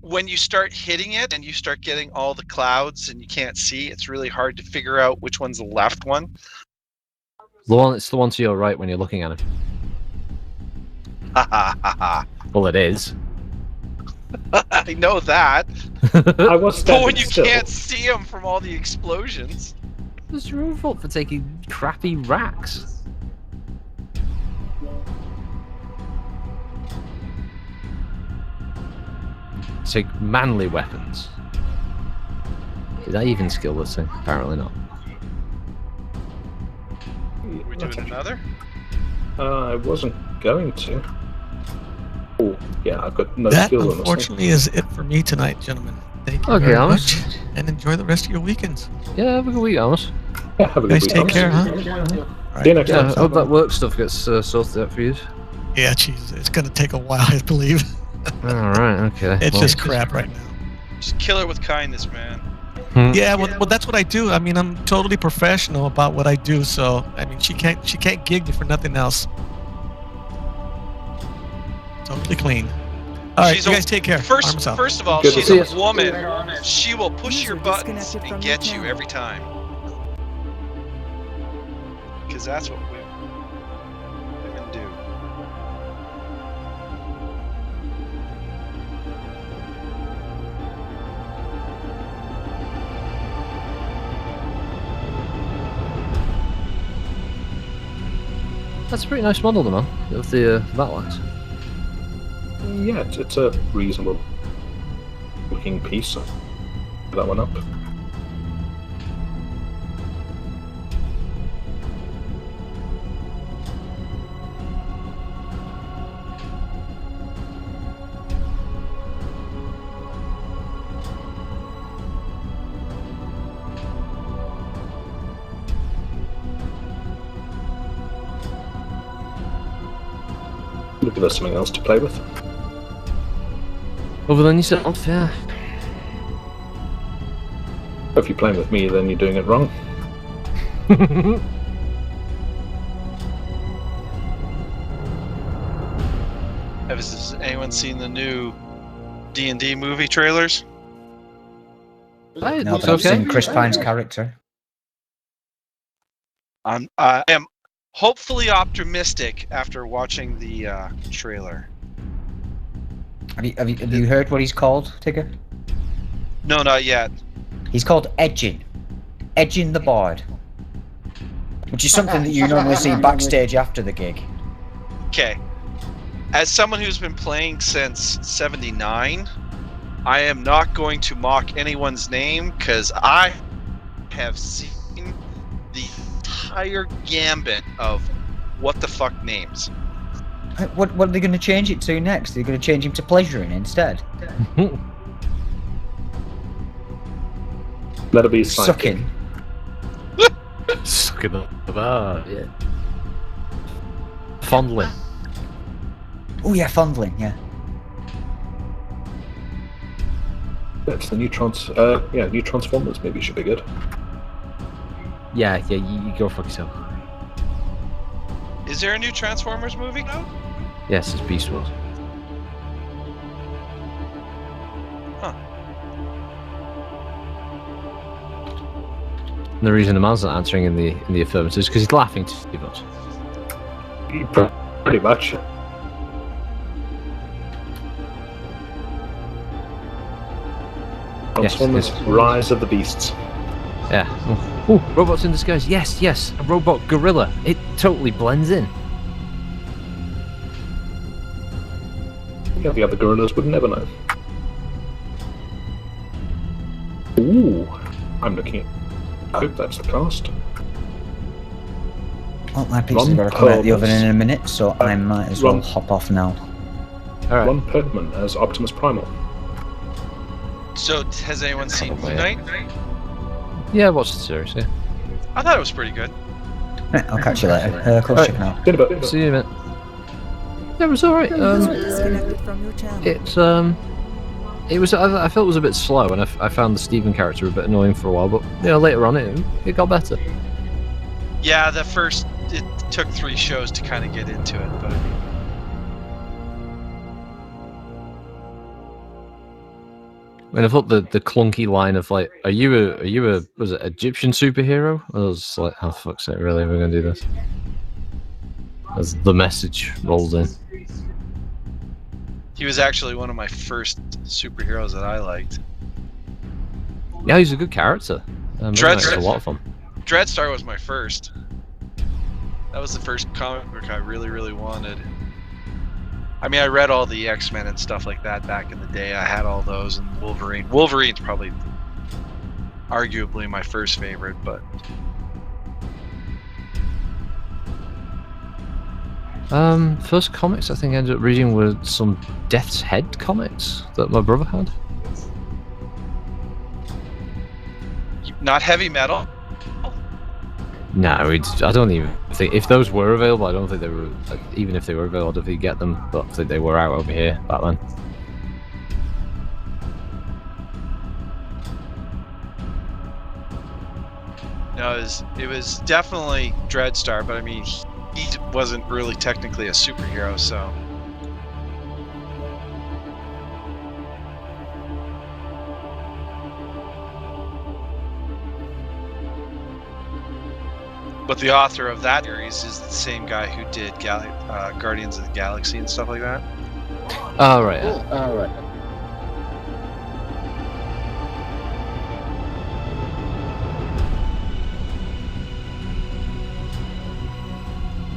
when you start hitting it and you start getting all the clouds and you can't see. It's really hard to figure out which one's the left one. It's the one to your right when you're looking at him. Ha ha ha ha. Well, it is. I know that. I was But standing when you still. can't see them from all the explosions. It's your own fault for taking crappy racks. Take manly weapons. Did I even skill this thing? Apparently not. Are we doing another? I wasn't going to. Oh, yeah, I've got no That, skill on this thing. unfortunately, is it for me tonight, gentlemen. Thank you Okay, very Amos. much, and enjoy the rest of your weekends. Yeah, have a good week, Amos. Yeah, have a You good guys week. take Amos. care, huh? See you Alright. next Yeah, I time. hope that work stuff gets sorted out for you. Yeah, jeez, it's gonna take a while, I believe. Alright, okay. It's well, just crap right now. Just kill her with kindness, man. Yeah, well, that's what I do. I mean, I'm totally professional about what I do. So, I mean, she can't gig me for nothing else. Totally clean. All right, you guys take care. Arms out. First of all, Good she's to a see woman. She will push User your buttons disconnected from and your get you channel. every time. Because that's what women do. That's a pretty nice model, the man, of the Batlax. Yeah, it's a reasonable looking piece. That one up. Maybe there's something else to play with. Other than yourself, yeah. If you're playing with me, then you're doing it wrong. Has anyone seen the new D&D movie trailers? No, but I've seen Chris Pine's character. I am hopefully optimistic after watching the trailer. Have you heard what he's called, Tigger? No, not yet. He's called Edging. Edging the board. Which is something that you normally see backstage after the gig. Okay. As someone who's been playing since '79, I am not going to mock anyone's name because I have seen the entire gambit of what the fuck names. What are they going to change it to next? They're going to change him to Pleasuring instead. That'll be Sucking. Sucking up yeah. Fondling. Oh yeah, fondling, yeah. That's the new new Transformers maybe should be good. Yeah, you go fuck yourself. Is there a new Transformers movie now? Yes, it's Beast Wars. Huh. And the reason the man's not answering in the affirmative is because he's laughing too much. Pretty much. Transformers: Yes. Rise of the Beasts. Yeah. Oh, robots in disguise. Yes. A robot gorilla. It totally blends in. Yeah, the other gorillas would never know. Ooh, I'm looking at. I hope that's the cast. Well, my pizza's got to come out the oven in a minute, so I might as well hop off now. Alright. Ron Perlman as Optimus Primal. So, has anyone seen Moon Knight? Yeah, I watched the series, yeah. I thought it was pretty good. Right, I'll catch you later. Close checking out. See you in a minute. Yeah, it was alright. Disconnected from your channel. It was. I felt it was a bit slow, and I found the Steven character a bit annoying for a while. But later on, it got better. Yeah, it took 3 shows to kind of get into it, but I mean, I thought the clunky line of like, "Are you a was it Egyptian superhero?" I was like, "Oh fuck's sake, really? We're gonna do this?" As the message rolled in. he was actually one of my first superheroes that I liked. Yeah, he's a good character. It's a lot of fun. Dreadstar was my first. That was the first comic book I really, really wanted. I mean, I read all the X-Men and stuff like that back in the day. I had all those, and Wolverine. Wolverine's probably arguably my first favorite, but first comics I think I ended up reading were some Death's Head comics that my brother had. not heavy metal. No, I don't even think if those were available. I don't think they were. Even if they were available, I don't think you'd get them. But I think they were out over here back then. No, it was definitely Dreadstar, but I mean, he wasn't really technically a superhero, so. But the author of that series is the same guy who did Guardians of the Galaxy and stuff like that. Oh, right. All right.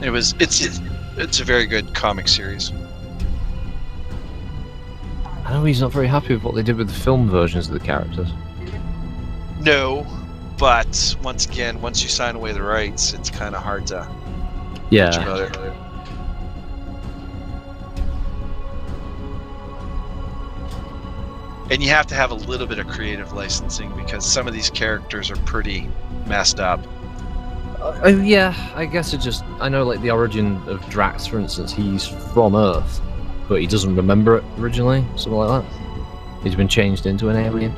It's a very good comic series. I know he's not very happy with what they did with the film versions of the characters. No, but once again, once you sign away the rights, it's kind of hard to. Yeah. About it. And you have to have a little bit of creative licensing because some of these characters are pretty messed up. Yeah, I guess I know like the origin of Drax, for instance, he's from Earth, but he doesn't remember it originally, something like that. He's been changed into an alien.